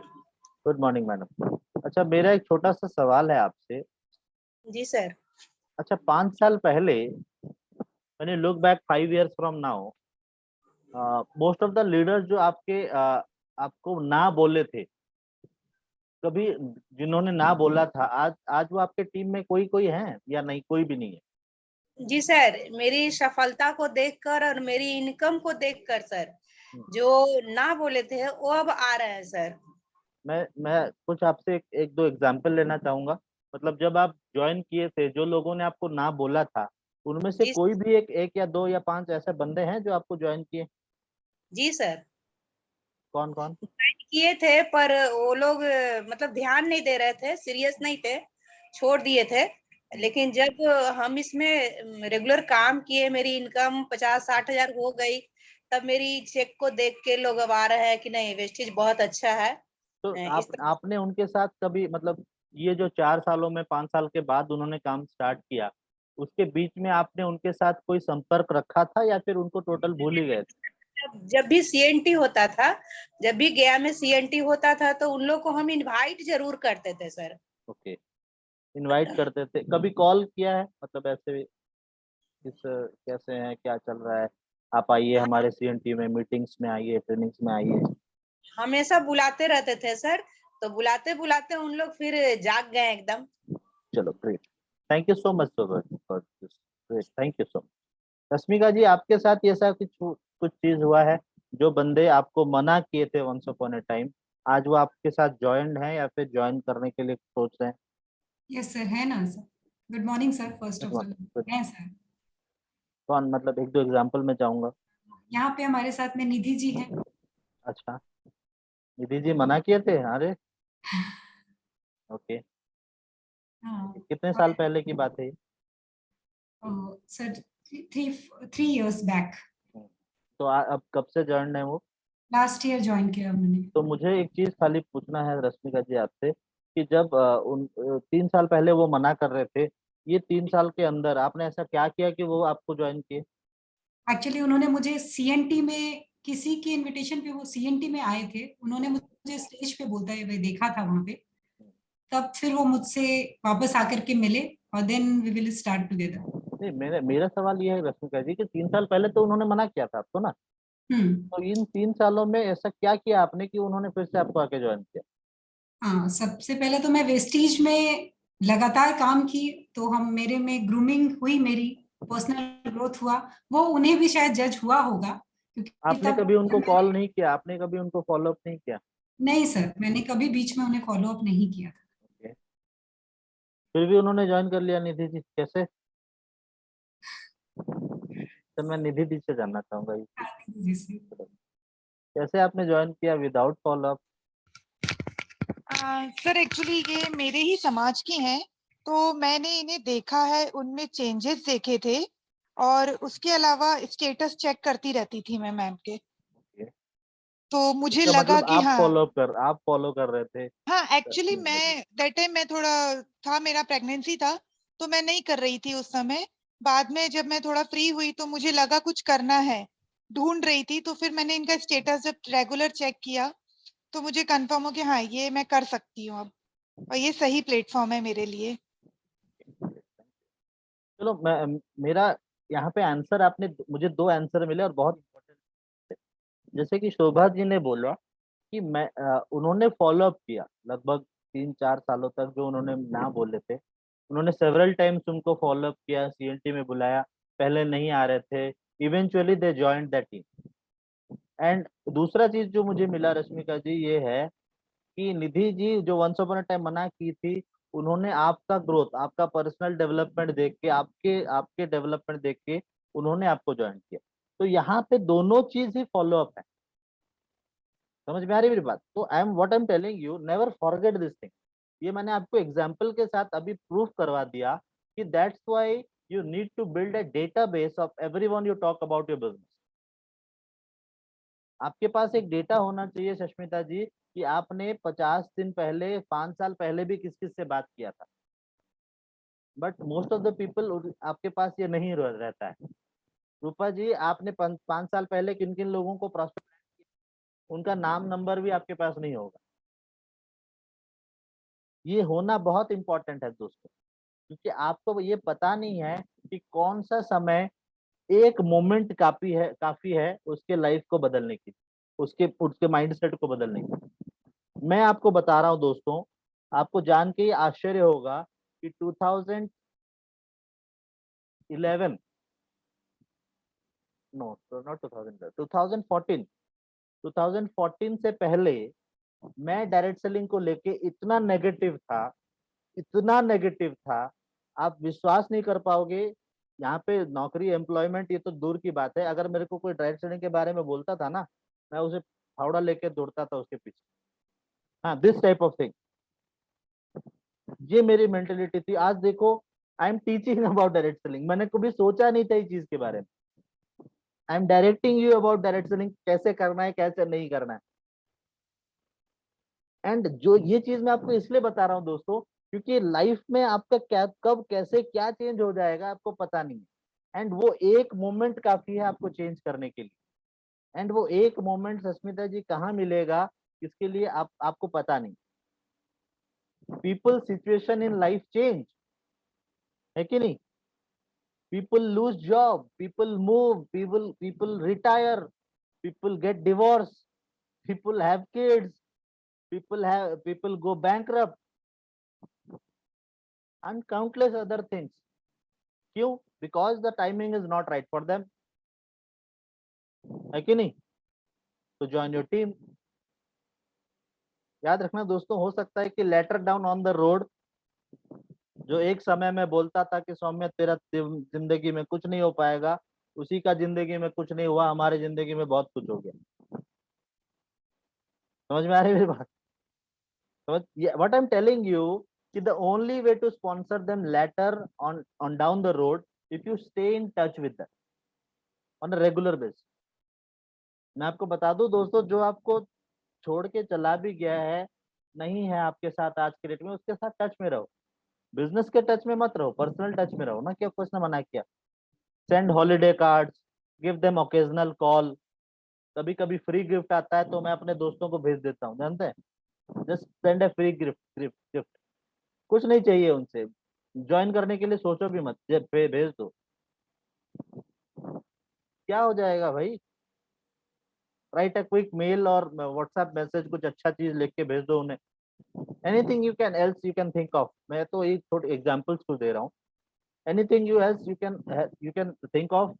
S1: Good morning madam. अच्छा, मेरा एक छोटा सा सवाल है आपसे।
S3: जी सर।
S1: अच्छा, 5 साल पहले, मैंने look back 5 years from now, most of the leaders जो आपको ना बोले थे, कभी जिन्होंने ना बोला था, आज आज वो आपके टीम में कोई कोई है या नहीं? कोई भी नहीं है?
S3: जी सर, मेरी सफलता को देखकर और मेरी इनकम को देखकर सर,
S1: हम्म।
S3: जो ना बोले थे वो अब आ रहे हैं सर।
S1: मैं कुछ आपसे एक दो एग्जाम्पल लेना चाहूंगा। मतलब जब आप ज्वाइन किए थे, जो लोगों ने आपको ना बोला था, उनमें से
S3: जी
S1: कोई भी एक एक या दो या 5 ऐसे बंदे हैं जो आपको ज्वाइन किए?
S3: जी सर,
S1: कौन कौन?
S3: किए थे पर वो लोग मतलब ध्यान नहीं दे रहे थे, सीरियस नहीं थे, छोड़ दिए थे। लेकिन जब हम इसमें रेगुलर काम किए, मेरी इनकम 50-60 हजार हो गई, तब मेरी चेक को देख के लोग अब आ रहे हैं कि नहीं वेस्टेज बहुत अच्छा है।
S1: तो
S3: इस तरह
S1: आपने उनके साथ कभी, मतलब ये जो 4 सालों में, 5 साल के बाद उन्होंने काम स्टार्ट किया, उसके बीच में आपने उनके साथ कोई संपर्क रखा था या फिर उनको टोटल भूल ही गए थे?
S3: जब भी सीएनटी होता था, जब भी गया में सीएनटी होता था, तो उन लोग को हम इनवाइट जरूर करते थे सर।
S1: ओके, इनवाइट करते थे। कभी कॉल किया है, मतलब ऐसे किस कैसे हैं, क्या चल रहा है, आप आइए हमारे सीएनटी में, मीटिंग्स में आइए, ट्रेनिंग्स में आइए?
S3: हमेशा बुलाते रहते थे सर, तो बुलाते बुलाते उन लोग फिर जाग गए एकदम।
S1: चलो, great. Thank you so much for this. Great, thank you so much. Rashmika ji, आपके साथ ये ऐसा कुछ कुछ चीज हुआ है, जो बंदे आपको मना किए थे वंस अपॉन ए टाइम, आज वो आपके साथ ज्वाइंट हैं या फिर ज्वाइन करने के लिए सोच रहे हैं?
S4: यस सर, है ना sir. Good morning sir, first of all. है सर।
S1: कौन, मतलब एक दो एग्जांपल मैं चाहूंगा।
S4: यहाँ पे हमारे साथ में निधि जी हैं।
S1: अच्छा, निधि जी मना किए थे? अरे, ओके।
S4: हाँ।
S1: कितने साल
S4: और
S1: पहले की बात है ये?
S4: Sir, three years back.
S1: तो अब कब से ज्वाइन है वो?
S4: लास्ट ईयर ज्वाइन किया मैंने।
S1: तो मुझे एक चीज खाली पूछना है रश्मिका जी आपसे, कि जब 3 साल पहले वो मना कर रहे थे, ये 3 साल के अंदर आपने ऐसा क्या किया कि वो आपको ज्वाइन किए?
S4: एक्चुअली उन्होंने मुझे सीएनटी में, किसी के इनविटेशन पे वो सीएनटी में आए थे, उन्होंने मुझे स्टेज पे बोलता है देखा था वहां पे। तब फिर वो मुझसे वापस आकर के मिले और then we will start together.
S1: नहीं, मेरा सवाल ये है रश्मिका जी, कि 3 साल पहले तो उन्होंने मना किया था आपको ना,
S4: हम्म।
S1: तो इन 3 सालों में ऐसा क्या किया आपने कि उन्होंने फिर से आपको आके ज्वाइन किया?
S4: हाँ, सबसे पहले तो मैं वेस्टीज में लगातार काम की, तो हम मेरे में ग्रूमिंग हुई, मेरी पर्सनल ग्रोथ हुआ। वो उन्हें भी शायद जज हुआ होगा, क्योंकि
S1: आपने
S4: तब
S1: कभी उनको
S4: मैंने,
S1: कॉल नहीं किया? आपने कभी उनको फॉलो अप नहीं किया?
S4: नहीं सर, मैंने कभी बीच में उन्हें फॉलो अप नहीं किया था।
S1: Okay. फिर भी उन्होंने ज्वाइन कर लिया? निधि जी कैसे? तो मैं निधि जी से जानना चाहूंगा ये चीज़।
S4: जी सर।
S1: कैसे आपने ज्वाइन किया without follow up?
S5: Sir actually ये मेरे ही समाज की हैं, तो मैंने इन्हें देखा है, उनमें चेंजेस देखे थे, और उसके अलावा स्टेटस चेक करती रहती थी मैं मैम के, तो मुझे
S1: इसका
S5: लगा
S1: मतलब
S5: कि हाँ
S1: आप फॉलो कर रहे थे?
S5: हाँ, एक्चुअली
S1: रश्मिका जी।
S5: मैं दैट टाइम मैं थोड़ा था, मेरा प्रेगनेंसी था, तो मैं नहीं कर रही थी उस समय। बाद में जब मैं थोड़ा फ्री हुई तो मुझे लगा कुछ करना है, ढूंढ रही थी, तो फिर मैंने इनका स्टेटस जब रेगुलर चेक किया, तो मुझे कंफर्म हो कि हाँ ये मैं कर सकती हूँ अब, और ये सही प्लेटफॉर्म है मेरे लिए।
S1: चलो, मैं मेरा यहाँ पे आंसर, आपने मुझे 2 आंसर मिले और बहुत इम्पोर्टेंट। जैसे कि शोभा जी ने बोला कि उन्होंने फॉलो अप किया लगभग 3-4 सालों तक, जो उन्होंने ना बोले थे, उन्होंने सेवरल टाइम्स उनको फॉलो अप किया, सीएनटी में बुलाया, पहले नहीं आ रहे थे, eventually they joined that team. And दूसरा चीज जो मुझे मिला रश्मिका जी, ये है कि निधि जी जो वंस अपॉन अ टाइम मना की थी, उन्होंने आपका ग्रोथ, आपका पर्सनल डेवलपमेंट देख के, आपके आपके डेवलपमेंट देख के उन्होंने आपको ज्वाइन किया। तो यहाँ पे दोनों चीज ही फॉलो अप है। समझ में आ रही है मेरी बात? तो आई am telling you, never forget this thing. ये मैंने आपको एग्जाम्पल के साथ अभी प्रूफ करवा दिया कि that's why you need to build a database of everyone you talk about your business. आपके पास एक डेटा होना चाहिए सष्मिता जी कि आपने 50 दिन पहले, 5 साल पहले भी किस किस से बात किया था। But most of the people, आपके पास ये नहीं रहता है। रूपा जी, आपने 5 साल पहले किन किन लोगों को प्रॉस्पेक्ट, उनका नाम नंबर भी आपके पास नहीं होगा। ये होना बहुत इंपॉर्टेंट है दोस्तों, क्योंकि आपको ये पता नहीं है कि कौन सा समय, एक मोमेंट काफी है उसके लाइफ को बदलने की, उसके उसके माइंडसेट को बदलने की। मैं आपको बता रहा हूँ दोस्तों, आपको जान के आश्चर्य होगा कि 2011, नो नॉट 2014 से पहले मैं डायरेक्ट सेलिंग को लेके इतना नेगेटिव था, आप विश्वास नहीं कर पाओगे। यहाँ पे नौकरी, एम्प्लॉयमेंट ये तो दूर की बात है, अगर मेरे को कोई डायरेक्ट सेलिंग के बारे में बोलता था ना, मैं उसे फावड़ा लेके दौड़ता था उसके पीछे। हाँ, दिस टाइप ऑफ थिंग, ये मेरी मेंटेलिटी थी। आज देखो, I am teaching about direct selling. मैंने कभी सोचा नहीं था इस चीज के बारे में। I am directing you about direct selling, कैसे करना है, कैसे नहीं करना है। एंड जो ये चीज मैं आपको इसलिए बता रहा हूँ दोस्तों, क्योंकि लाइफ में आपका क्या, कब, कैसे, क्या चेंज हो जाएगा आपको पता नहीं है। एंड वो एक मोमेंट काफी है आपको चेंज करने के लिए। एंड वो एक मोमेंट सस्मिता जी कहाँ मिलेगा, इसके लिए आपको पता नहीं। People, situation in life change, है कि नहीं? People lose job, people move, people retire, people get divorced, people have kids, people go bankrupt, and countless other things. क्यों? Because the timing is not right for them, है कि नहीं? तो join your team। याद रखना दोस्तों, हो सकता है कि later down on the road, जो एक समय में बोलता था कि सौम्य तेरा जिंदगी में कुछ नहीं हो पाएगा, उसी का जिंदगी में कुछ नहीं हुआ, हमारे जिंदगी में बहुत कुछ हो गया। समझ में आ रही है मेरी बात? What I'm telling you, the only way to sponsor them later on down the road, if you stay in touch with them on a regular basis। मैं आपको बता दूं दोस्तों, जो आपको छोड़ के चला भी गया है, नहीं है आपके साथ आज के डेट में, उसके साथ टच में रहो। बिजनेस के टच में मत रहो, पर्सनल टच में रहो ना। क्या कुछ ने मना किया? Send holiday cards, give them occasional call. कभी कभी फ्री गिफ्ट आता है तो मैं अपने दोस्तों को भेज देता हूँ, जानते हैं? जस्ट सेंड ए फ्री गिफ्ट। कुछ नहीं चाहिए उनसे, ज्वाइन करने के लिए सोचो भी मत, भेज दो। क्या हो जाएगा भाई? राइट अ क्विक मेल और व्हाट्सएप मैसेज, कुछ अच्छा चीज लिख के भेज दो उन्हें। Anything you can else you can think of, मैं तो एक थोड़ी एग्जांपल्स को दे रहा हूँ। Anything you else you can think of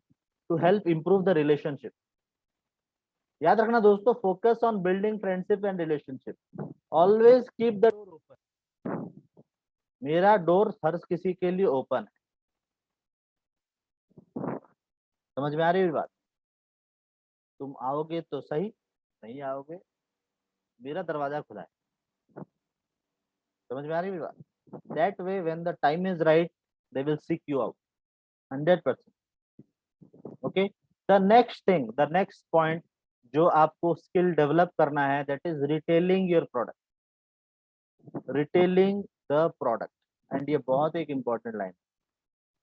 S1: to help improve the relationship. याद रखना दोस्तों, focus on building friendship and relationship. Always keep the door open. मेरा डोर हर किसी के लिए ओपन है। समझ में आ रही है बात? तुम आओगे तो सही, नहीं आओगे, मेरा दरवाजा खुला है। समझ में आ रही है बात? That way when the time is right, they will seek you out 100%। Okay, the next point जो आपको स्किल डेवलप करना है, that is retailing your product. Retailing the product, and ये बहुत एक important line.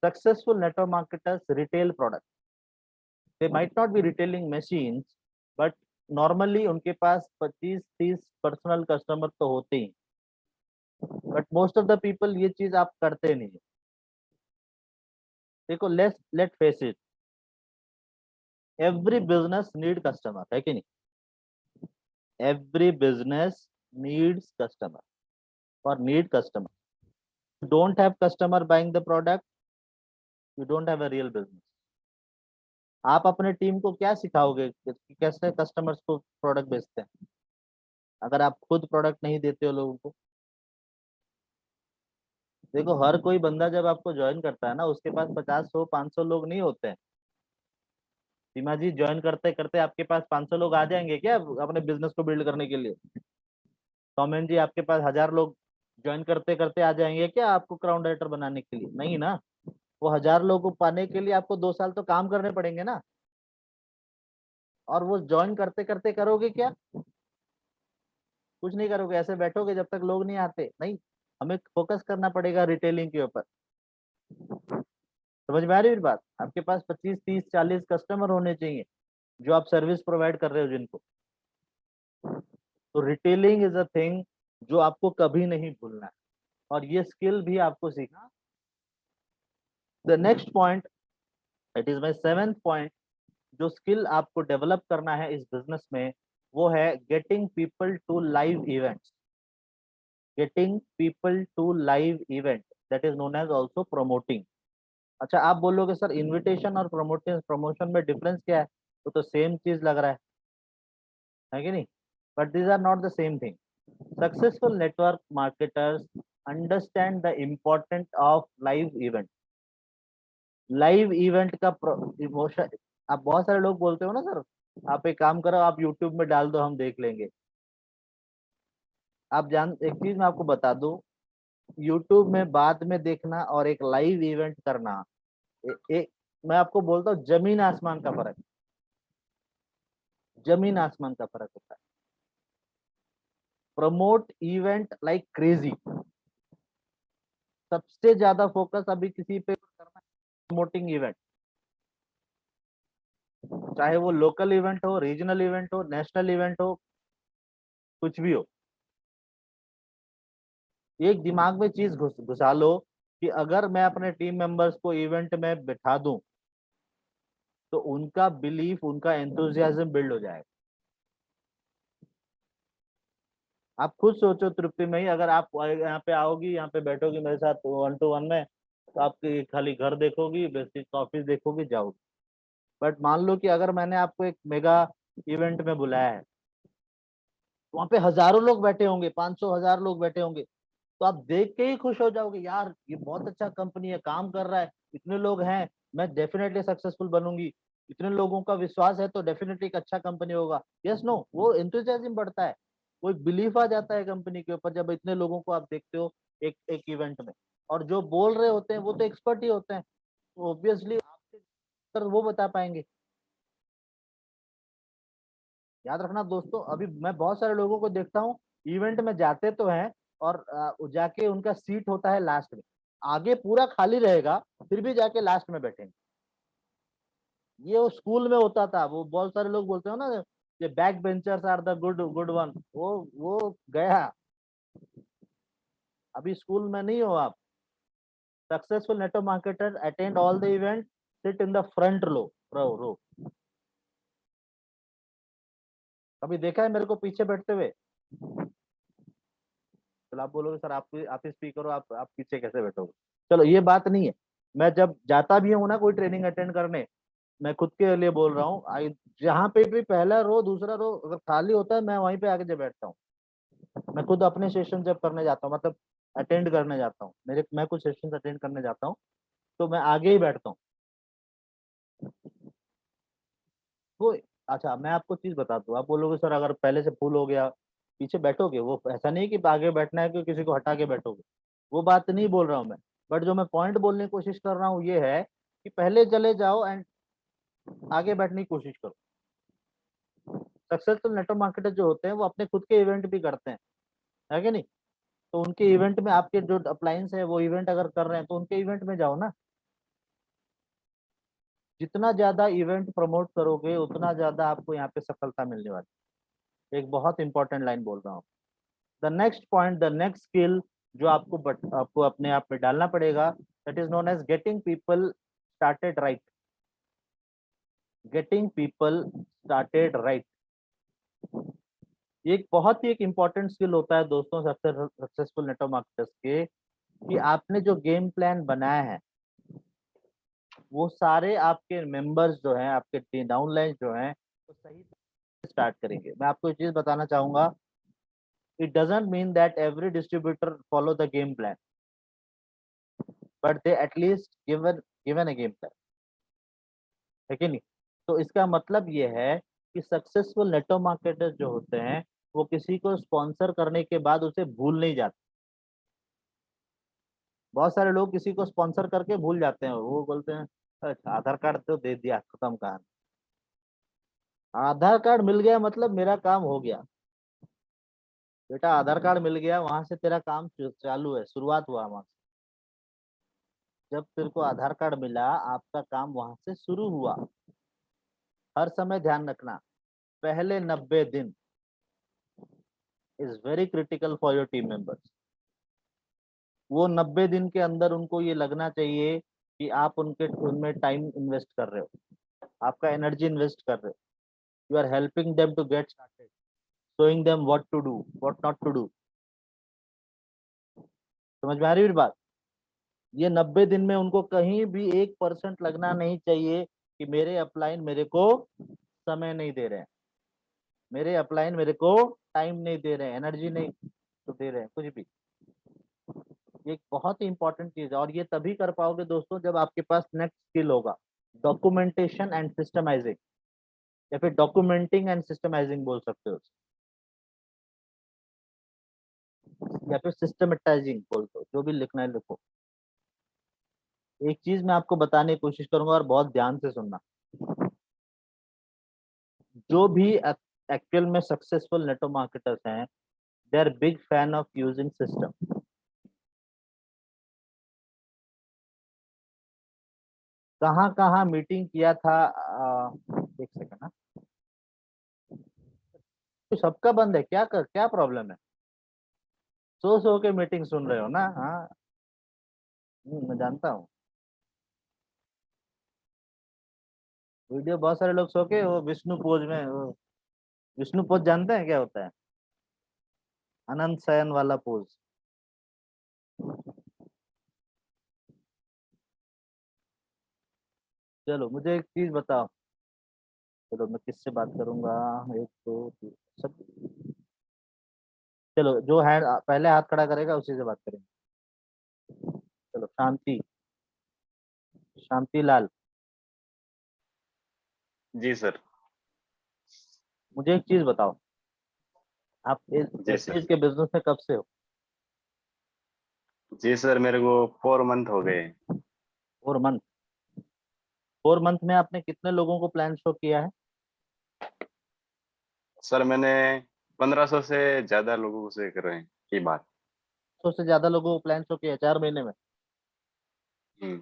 S1: Successful network marketers retail product. they might not be retailing machines, but normally उनके पास 25-30 personal customer तो होते ही, but most of the people ये चीज आप करते नहीं। देखो, let face it, every business need customer, है कि नहीं? एवरी बिजनेस नीड्स कस्टमर और need customer. Don't have customer buying the product, you don't have a real business. आप अपने टीम को क्या सिखाओगे कि कैसे कस्टमर्स को प्रोडक्ट बेचते हैं, अगर आप खुद प्रोडक्ट नहीं देते हो लोगों को? देखो, हर कोई बंदा जब आपको ज्वाइन करता है ना, उसके पास 50, 100, 500 लोग नहीं होते हैं। सीमा जी, ज्वाइन करते करते आपके पास 500 लोग आ जाएंगे क्या अपने बिजनेस को बिल्ड करने के लिए? सौमेन जी, आपके पास 1000 लोग ज्वाइन करते करते आ जाएंगे क्या आपको क्राउन राइटर बनाने के लिए? नहीं ना। वो 1000 लोगों को पाने के लिए आपको 2 साल तो काम करने पड़ेंगे ना। और वो ज्वाइन करते करते करोगे क्या? कुछ नहीं करोगे, ऐसे बैठोगे जब तक लोग नहीं आते। नहीं, हमें फोकस करना पड़ेगा रिटेलिंग के ऊपर। समझ में आ रही है बात? आपके पास 25, 30, 40 कस्टमर होने चाहिए जो आप सर्विस प्रोवाइड कर रहे हो जिनको। तो रिटेलिंग इज अ थिंग जो आपको कभी नहीं भूलना है, और ये स्किल भी आपको सीखना। The next point, it is my 7th point, जो स्किल आपको डेवलप करना है इस बिजनेस में, वो है getting people to live events. Getting people to live event, that is known as also promoting. अच्छा, आप बोलोगे सर इनविटेशन और प्रमोशन में डिफरेंस क्या है? तो सेम चीज लग रहा है कि नहीं? But these are not the same thing. Successful network marketers understand the important of live event. Live event का इमोशन, आप बहुत सारे लोग बोलते हो ना सर, आप एक काम करो, आप यूट्यूब में डाल दो, हम देख लेंगे। आप जान, एक चीज मैं आपको बता दूं, यूट्यूब में बाद में देखना और एक लाइव इवेंट करना, एक मैं आपको बोलता हूँ, जमीन आसमान का फर्क, जमीन आसमान का फर्क होता है। Promote event like crazy. सबसे ज्यादा फोकस अभी किसी पे करना है, प्रमोटिंग इवेंट। चाहे वो लोकल इवेंट हो, रीजनल इवेंट हो, नेशनल इवेंट हो, कुछ भी हो। एक दिमाग में चीज घुसा लो कि अगर मैं अपने टीम मेंबर्स को इवेंट में बिठा दूं तो उनका बिलीफ, उनका एंथुजियाज्म बिल्ड हो जाएगा। आप खुद सोचो तृप्ति में ही, अगर आप यहाँ पे आओगी, यहाँ पे बैठोगी मेरे साथ 1-to-1 में, तो आपकी खाली घर देखोगी, बेसिक ऑफिस देखोगी, जाओगी। बट मान लो कि अगर मैंने आपको एक मेगा इवेंट में बुलाया है, वहां पे हजारों लोग बैठे होंगे, 500-1000 लोग बैठे होंगे, तो आप देख के ही खुश हो जाओगे, यार ये बहुत अच्छा कंपनी है, काम कर रहा है, इतने लोग हैं, मैं डेफिनेटली सक्सेसफुल बनूंगी, इतने लोगों का विश्वास है तो डेफिनेटली एक अच्छा कंपनी होगा। यस नो, वो एंथुसियाज्म बढ़ता है, वो एक बिलीफ आ जाता है कंपनी के ऊपर जब इतने लोगों को आप देखते हो एक एक इवेंट में। और जो बोल रहे होते हैं वो तो एक्सपर्ट ही होते हैं, तो ऑब्वियसली आपसे बेहतर वो बता पाएंगे। याद रखना दोस्तों, अभी मैं बहुत सारे लोगों को देखता हूँ, इवेंट में जाते तो हैं और जाके उनका सीट होता है लास्ट में, आगे पूरा खाली रहेगा, फिर भी जाके लास्ट में बैठेंगे। ये वो स्कूल में होता था, वो बहुत सारे लोग बोलते हो ना, ये back benchers are the good good one, वो गया। अभी स्कूल में नहीं हो आप। Successful network marketer attend all the event, sit in the front row. कभी देखा है मेरे को पीछे बैठते हुए? चलो आप बोलोगे सर आप ही स्पीक करो, आप पीछे कैसे बैठोगे? चलो ये बात नहीं है। मैं जब जाता भी हूँ ना कोई ट्रेनिंग अटेंड करने, मैं खुद के लिए बोल रहा हूँ, जहाँ पे भी पहला रो दूसरा रो अगर खाली होता है, मैं वहीं पे आके जब बैठता हूँ। मैं खुद अपने सेशन जब करने जाता हूँ, मतलब अटेंड करने जाता हूँ, मैं कुछ सेशन अटेंड करने जाता हूँ, तो मैं आगे ही बैठता हूँ। वो अच्छा, मैं आपको चीज बता दूं, आप बोलोगे सर अगर पहले से फुल हो गया पीछे बैठोगे? वो ऐसा नहीं कि आगे बैठना है कि किसी को हटा के बैठोगे, वो बात नहीं बोल रहा हूँ मैं। बट जो मैं पॉइंट बोलने की कोशिश कर रहा हूँ ये है कि पहले चले जाओ एंड आगे बैठने की कोशिश करो। सक्सेसफुल नेटवर्क मार्केटर जो होते हैं वो अपने खुद के इवेंट भी करते हैं, है कि नहीं? तो उनके इवेंट में आपके जो अप्लायंस है वो इवेंट अगर कर रहे हैं तो उनके इवेंट में जाओ ना। जितना ज्यादा इवेंट प्रमोट करोगे उतना ज्यादा आपको यहाँ पे सफलता मिलने वाली है। एक बहुत इंपॉर्टेंट लाइन बोल रहा हूँ। The next point, the next skill जो आपको अपने आप में डालना पड़ेगा, that is known as getting people started right. Getting people started right, एक बहुत ही एक इम्पॉर्टेंट स्किल होता है दोस्तों सक्सेसफुल नेटवर्क मार्केटर्स के, कि आपने जो गेम प्लान बनाया है वो सारे आपके मेंबर्स जो हैं, आपके डाउनलाइन जो हैं, वो सही से स्टार्ट करेंगे। मैं आपको एक चीज बताना चाहूंगा, it doesn't mean that every distributor follow the game plan, but they at least given a game plan, है कि नहीं? तो इसका मतलब ये है कि सक्सेसफुल नेटवर्क मार्केटर्स जो होते हैं वो किसी को स्पॉन्सर करने के बाद उसे भूल नहीं जाते। बहुत सारे लोग किसी को स्पॉन्सर करके भूल जाते हैं, वो बोलते हैं "अच्छा, आधार कार्ड तो दे दिया, खत्म कहानी। आधार कार्ड मिल गया मतलब मेरा काम हो गया बेटा, आधार कार्ड मिल गया वहां से तेरा काम चालू है, शुरुआत हुआ वहां से। जब तेरे को आधार कार्ड मिला आपका काम वहां से शुरू हुआ। हर समय ध्यान रखना, पहले 90 दिन is very critical for your team members. वो 90 दिन के अंदर उनको ये लगना चाहिए कि आप उनमें टाइम इन्वेस्ट कर रहे हो, आपका एनर्जी इन्वेस्ट कर रहे हो। You are helping them to get started, showing them what to do, what not to do. समझ में आ रही है मेरी बात? ये 90 दिन में उनको कहीं भी 1% लगना नहीं चाहिए कि मेरे अपलाइन मेरे को समय नहीं दे रहे हैं, मेरे अपलाइन मेरे को टाइम नहीं दे रहे हैं, एनर्जी नहीं तो दे रहे हैं, कुछ भी। ये एक बहुत ही इंपॉर्टेंट चीज है और ये तभी कर पाओगे दोस्तों जब आपके पास नेक्स्ट स्किल होगा, डॉक्यूमेंटेशन एंड सिस्टमाइजिंग, या फिर डॉक्यूमेंटिंग एंड सिस्टमाइजिंग बोल सकते हो, या फिर सिस्टमेटाइजिंग बोल दो, जो भी लिखना है लिखो। एक चीज मैं आपको बताने की कोशिश करूंगा और बहुत ध्यान से सुनना। जो भी एक्चुअल में सक्सेसफुल नेटवर्क मार्केटर्स हैं, they are big fan of using system. कहाँ कहाँ मीटिंग किया था, एक सेकंड ना, तो सबका बंद है क्या प्रॉब्लम है? सो के मीटिंग सुन रहे हो ना? हाँ, मैं जानता हूँ। वीडियो बहुत सारे लोग सो के वो विष्णु पोज में, वो विष्णु पोज जानते हैं क्या होता है? अनंत शयन वाला पोज। चलो मुझे एक चीज बताओ, चलो मैं किससे बात करूंगा, एक दो तीन सब, चलो जो हैंड पहले हाथ खड़ा करेगा उसी से बात करेंगे। चलो शांति, शांति लाल,
S6: जी सर।
S1: मुझे एक चीज बताओ, आप
S6: जी
S1: इस
S6: सर।
S1: चीज के बिजनेस में कब से हो?
S6: जी सर, मेरे को 4 मंथ हो गए।
S1: 4 मंथ। 4 मंथ में आपने कितने लोगों को प्लान शो किया है?
S6: सर मैंने 1500 से ज्यादा लोगों से कर रहे हैं की बात।
S1: 100 से ज्यादा लोगों को प्लान शो किया है 4 महीने में?
S6: हम्म।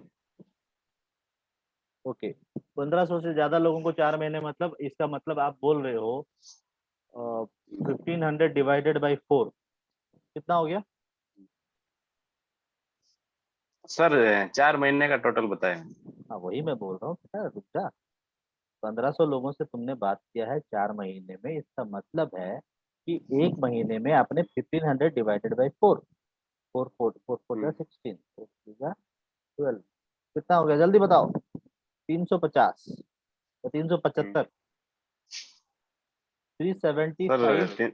S1: ओके, 1500 से ज्यादा लोगों को 4 महीने, मतलब इसका मतलब आप बोल रहे हो 1500 डिवाइडेड बाई 4 कितना हो गया?
S6: सर 4 महीने का टोटल बताया।
S1: हाँ वही मैं बोल रहा हूँ बेटा, रुक जा। 1500 लोगों से तुमने बात किया है 4 महीने में, इसका मतलब है कि एक महीने में आपने 1500 डिवाइडेड बाई 4, 4 16, 12, कितना हो गया जल्दी बताओ? 350 या 375?
S6: Sir
S1: 375,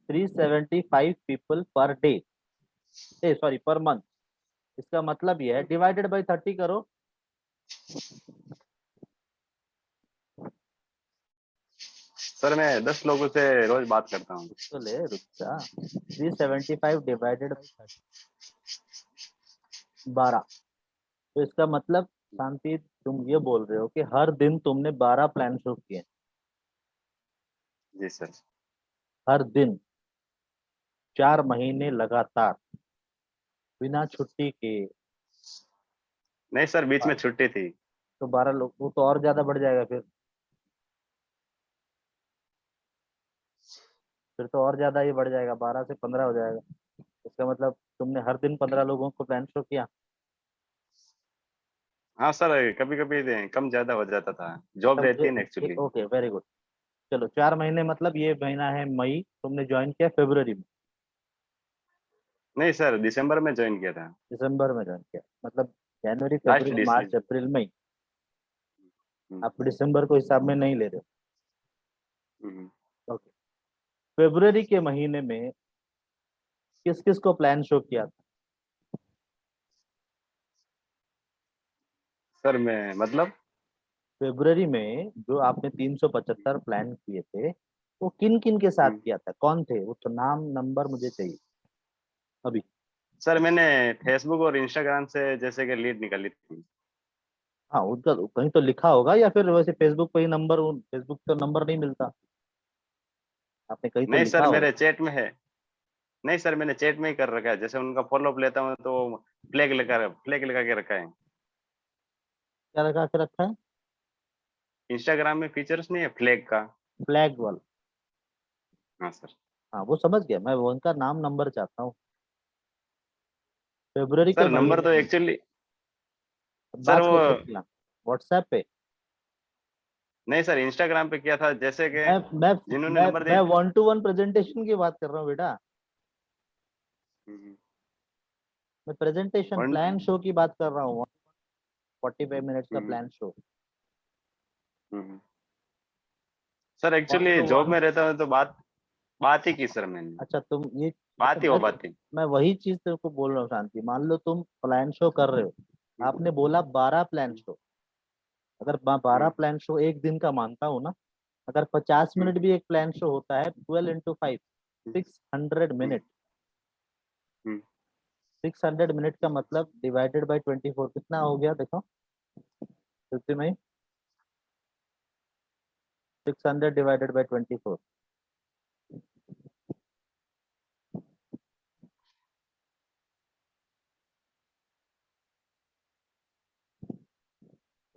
S1: 375 people per day, sorry per month. इसका मतलब ये है डिवाइडेड बाई 30 करो।
S6: सर मैं 10 लोगों से रोज बात करता हूँ।
S1: तो ले रुक जा, 375 डिवाइडेड बाई 30, 12। तो इसका मतलब शांति तुम ये बोल रहे हो कि हर दिन तुमने 12 प्लान शो किए?
S6: जी सर।
S1: हर दिन 4 महीने लगातार बिना छुट्टी के?
S6: नहीं सर, बीच में छुट्टी थी।
S1: तो 12 लोग, वो तो और ज्यादा बढ़ जाएगा फिर तो और ज्यादा ही बढ़ जाएगा, 12 से 15 हो जाएगा। इसका मतलब तुमने हर दिन 15 लोगों को प्लान शो किया?
S6: हाँ सर, कभी कभी कम ज्यादा हो जाता था, जॉब रहती है ना एक्चुअली।
S1: Okay very good. चलो 4 महीने, मतलब ये महीना है मई, तुमने ज्वाइन किया फरवरी में?
S6: नहीं सर, दिसंबर में ज्वाइन किया था।
S1: दिसंबर में ज्वाइन किया, मतलब जनवरी
S6: लास्ट
S1: फरवरी मार्च
S6: डिसीजन।
S1: अप्रैल मई, आप दिसंबर को हिसाब में नहीं ले रहे हो? ओके, फरवरी के महीने में किस किस को प्लान शो किया था?
S6: सर मैं मतलब
S1: फरवरी में जो आपने 375 प्लान किए थे, वो किन किन के साथ किया था, कौन थे वो, तो नाम नंबर मुझे चाहिए अभी।
S6: सर मैंने फेसबुक और इंस्टाग्राम से जैसे कि लीड निकाली थी।
S1: हाँ, उनका कहीं तो लिखा होगा, या फिर वैसे फेसबुक पे ही नंबर, फेसबुक तो नंबर नहीं मिलता, आपने कहीं तो
S6: नहीं
S1: लिखा
S6: सर
S1: होगा।
S6: मेरे चैट में है। नहीं सर मैंने चैट में ही कर रखा है, जैसे उनका फॉलोअप लेता हूँ तो फ्लैग लगा के रखा है।
S1: क्या लगा के रखा है?
S6: इंस्टाग्राम में फीचर्स नहीं है फ्लैग का।
S1: फ्लैग वाला।
S6: हाँ सर।
S1: हाँ, वो समझ गया मैं, वो उनका नाम नंबर चाहता हूँ। फरवरी के
S6: सर नंबर
S1: महीने
S6: तो
S1: में
S6: एक्चुअली सर
S1: बात
S6: वो
S1: कैसे किया? व्हाट्सएप पे?
S6: नहीं सर इंस्टाग्राम पे किया था, जैसे कि
S1: मैं मैं
S6: जिन्होंने
S1: मैं
S6: नंबर
S1: मैं
S6: दिए।
S1: 1-to-1 प्रेजेंटेशन की बात कर रहा हूँ बेटा।
S6: हम्म,
S1: मैं प्रेजेंटेशन
S6: वन
S1: प्लान शो की बात कर रहा हूँ, 45 मिनट्स का
S6: hmm,
S1: plan show.
S6: Hmm. Sir
S1: one
S6: actually
S1: two
S6: job
S1: one
S6: में रहता हूँ तो बात बात ही की सर मैंने।
S1: अच्छा, तुम ये, अच्छा
S6: बात ही हो बात ही।
S1: मैं वही चीज तेरे को बोल रहा हूँ शांति, मान लो तुम प्लान शो कर रहे हो, आपने बोला 12 प्लान शो, अगर 12
S6: हम्म,
S1: प्लान शो एक दिन का मानता हूँ ना, अगर 50 मिनट
S6: हम्म,
S1: भी एक प्लान शो होता है, 12 × 5
S6: हम्म,
S1: 600 मिनट।
S6: हम्म।
S1: 600 मिनट का मतलब डिवाइडेड बाई 24 कितना हो गया देखो, 50 में 600 डिवाइडेड बाई 24।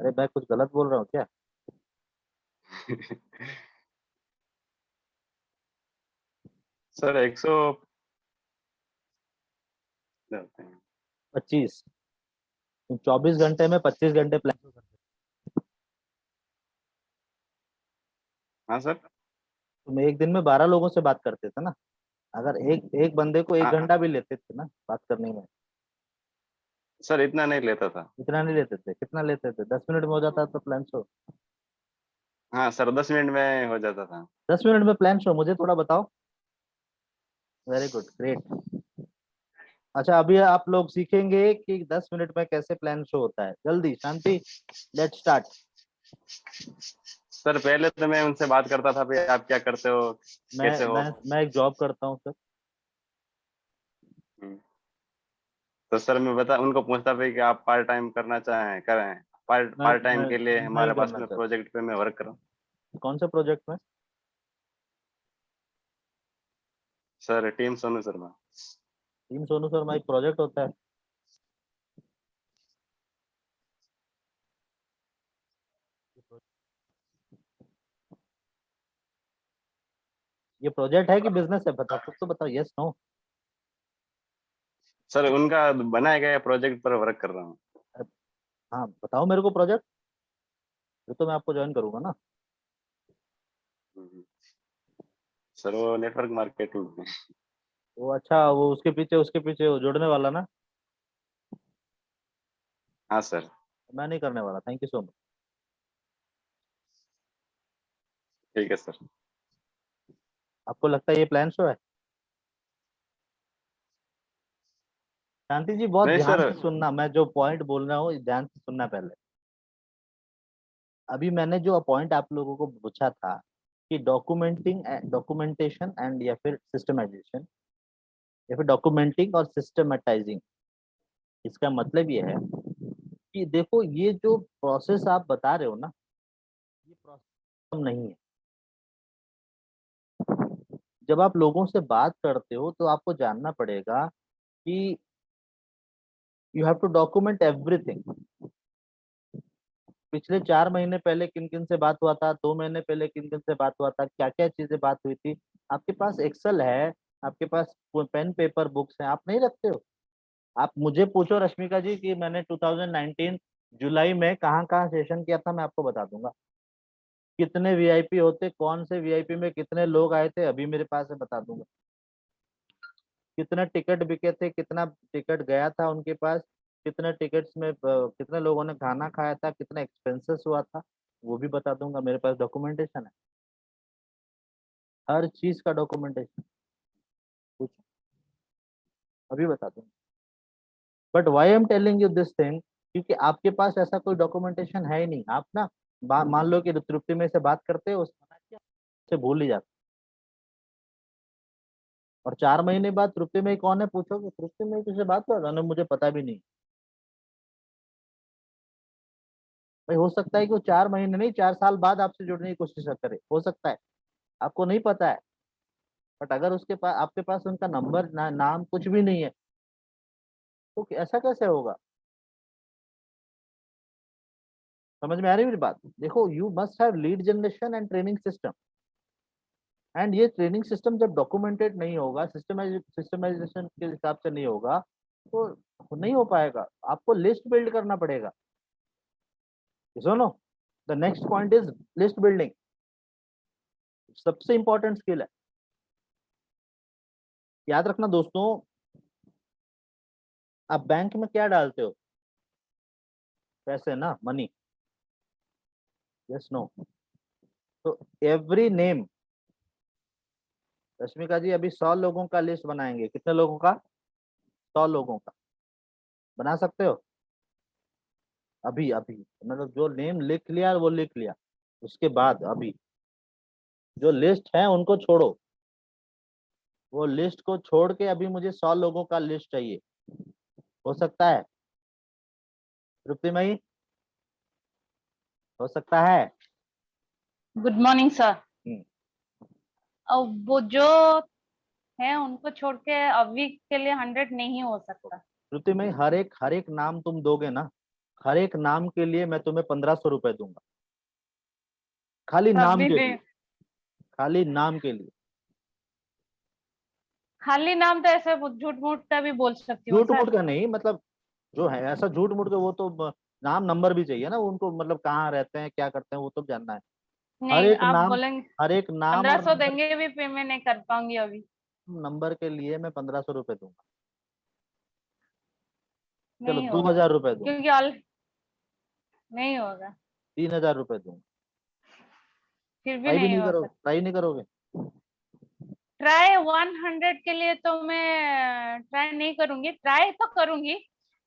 S1: अरे मैं कुछ गलत बोल रहा हूँ क्या?
S6: सर 100 हैं।
S1: 25, 24 घंटे में 25 घंटे प्लान शो करते
S6: हाँ सर।
S1: हो। तुम एक दिन में 12 लोगों से बात करते थे ना, अगर एक एक बंदे को एक
S6: हाँ
S1: घंटा भी लेते थे ना बात करने में,
S6: सर इतना नहीं लेता था।
S1: इतना नहीं लेते थे, कितना लेते थे? 10 मिनट में हो जाता था प्लान शो।
S6: हाँ सर 10 मिनट में हो जाता था।
S1: 10 मिनट में प्लान शो, मुझे थोड़ा बताओ। Very good, great. अच्छा, अभी आप लोग सीखेंगे कि 10 मिनट में कैसे प्लान शो होता है। जल्दी शांति, लेट्स स्टार्ट।
S6: सर पहले तो मैं उनसे बात करता था भाई आप क्या करते हो, कैसे हो।
S1: मैं एक जॉब करता हूँ सर।
S6: हम्म। तो सर मैं बता उनको पूछता भाई कि आप पार्ट टाइम करना चाहें करें। पार्ट
S1: मैं
S6: पार्ट टाइम
S1: मैं
S6: के लिए
S1: नहीं
S6: हमारे पास
S1: करना
S6: में
S1: चाहता।
S6: प्रोजेक्ट पे मैं वर्क कर रहा हूँ।
S1: कौन से प्रोजेक्ट में?
S6: Sir team Sonu Sharma.
S1: Team Sonu Sharma एक प्रोजेक्ट होता है? ये प्रोजेक्ट है कि बिजनेस है? बताओ, कुछ तो बताओ, यस नो।
S6: सर उनका बनाया गया प्रोजेक्ट पर वर्क कर रहा हूँ।
S1: हाँ बताओ मेरे को प्रोजेक्ट, फिर तो मैं आपको ज्वाइन करूंगा ना।
S6: हम्म। सर वो नेटवर्क मार्केटिंग में।
S1: वो अच्छा, वो उसके पीछे वो जोड़ने वाला ना।
S6: हाँ सर।
S1: मैं नहीं करने वाला, थैंक यू सो मच।
S6: ठीक है सर।
S1: आपको लगता है ये प्लान शो है? शांति जी, बहुत
S6: नहीं
S1: ध्यान
S6: सर।
S1: से सुनना, मैं जो पॉइंट बोल रहा हूँ ध्यान से सुनना पहले। अभी मैंने जो पॉइंट आप लोगों को पूछा था कि डॉक्यूमेंटेशन एंड या फिर सिस्टमाइजेशन, या फिर डॉक्यूमेंटिंग और सिस्टमेटाइजिंग, इसका मतलब ये है कि देखो, ये जो प्रोसेस आप बता रहे हो ना, ये प्रोसेस कम नहीं है। जब आप लोगों से बात करते हो तो आपको जानना पड़ेगा कि you have to document everything. पिछले 4 महीने पहले किन किन से बात हुआ था, 2 महीने पहले किन किन से बात हुआ था, क्या क्या चीजें बात हुई थी। आपके पास एक्सेल है, आपके पास पेन पेपर बुक्स हैं, आप नहीं रखते हो? आप मुझे पूछो रश्मिका जी कि मैंने 2019 जुलाई में कहाँ कहाँ सेशन किया था, मैं आपको बता दूंगा। कितने वीआईपी होते, कौन से वीआईपी में कितने लोग आए थे, अभी मेरे पास है, बता दूंगा। कितने टिकट बिके थे, कितना टिकट गया था उनके पास, कितने टिकट्स में कितने लोगों ने खाना खाया था, कितना एक्सपेंसेस हुआ था, वो भी बता दूंगा। मेरे पास डॉक्यूमेंटेशन है, हर चीज का डॉक्यूमेंटेशन। कुछ अभी बता दूंगा। But why M telling you this thing, क्योंकि आपके पास ऐसा कोई डॉक्यूमेंटेशन है ही नहीं। आप ना मान लो कि तृप्ति में से बात करते हो, उससे भूल ही जाते, और 4 महीने बाद तृप्ति में कौन है पूछोगे, तृप्ति में किसी से बात कर रहा मुझे पता भी नहीं। भाई हो सकता है कि वो 4 महीने नहीं 4 साल बाद आपसे जुड़ने की कोशिश करे, हो सकता है, आपको नहीं पता है। बट अगर उसके पास आपके पास उनका नंबर नाम कुछ भी नहीं है तो ऐसा कैसे होगा? समझ में आ रही है मेरी बात? देखो, you must have lead generation and training system, and ये ट्रेनिंग सिस्टम जब डॉक्यूमेंटेड नहीं होगा, सिस्टमाइजेशन के हिसाब से नहीं होगा तो नहीं हो पाएगा। आपको लिस्ट बिल्ड करना पड़ेगा। सुनो, the next point is list building, सबसे इंपॉर्टेंट स्किल है। याद रखना दोस्तों, आप बैंक में क्या डालते हो? पैसे ना, मनी, यस नो? तो एवरी नेम, रश्मिका जी अभी 100 लोगों का लिस्ट बनाएंगे। कितने लोगों का? 100 लोगों का बना सकते हो? अभी अभी मतलब जो नेम लिख लिया वो लिख लिया, उसके बाद अभी जो लिस्ट है उनको छोड़ो, वो लिस्ट को छोड़ के अभी मुझे 100 लोगों का लिस्ट चाहिए। हो सकता है तृप्तिमयी? हो सकता है?
S7: Good morning sir.
S1: हम्म।
S7: अब वो जो है उनको छोड़ के अभी के लिए 100 नहीं हो सकता।
S1: तृप्तिमयी, हर एक नाम तुम दोगे ना, हर एक नाम के लिए मैं तुम्हें 1500 रुपए दूंगा, खाली नाम
S7: अभी
S1: के
S7: भी
S1: लिए, खाली नाम के लिए।
S7: खाली नाम तो ऐसे झूठ मूठ का भी बोल सकती हूँ
S1: झूठ मूठ
S7: सर।
S1: का नहीं, मतलब जो है ऐसा झूठ मूठ का, वो तो नाम नंबर भी चाहिए ना उनको, मतलब कहाँ रहते हैं क्या करते हैं वो तो जानना है। हर
S7: नहीं,
S1: एक
S7: आप
S1: नाम,
S7: बोलेंगे
S1: हर एक नाम और
S7: 1500 देंगे भी पे मैं नहीं कर पाऊंगी अभी।
S1: नंबर के लिए मैं 1500 रुपए दूंगा। चलो
S7: नहीं होगा
S1: 2000 रुपए दूंगा,
S7: क्योंकि ऑल नहीं होगा,
S1: 3000 रुपए दूंगा।
S7: फिर भी
S1: ट्राई भी
S7: नहीं
S1: नहीं
S7: हो
S1: करोगे?
S7: सकता।
S1: ट्राई नहीं करोगे?
S7: ट्राई 100 के लिए तो मैं ट्राई नहीं करूंगी, ट्राई तो करूंगी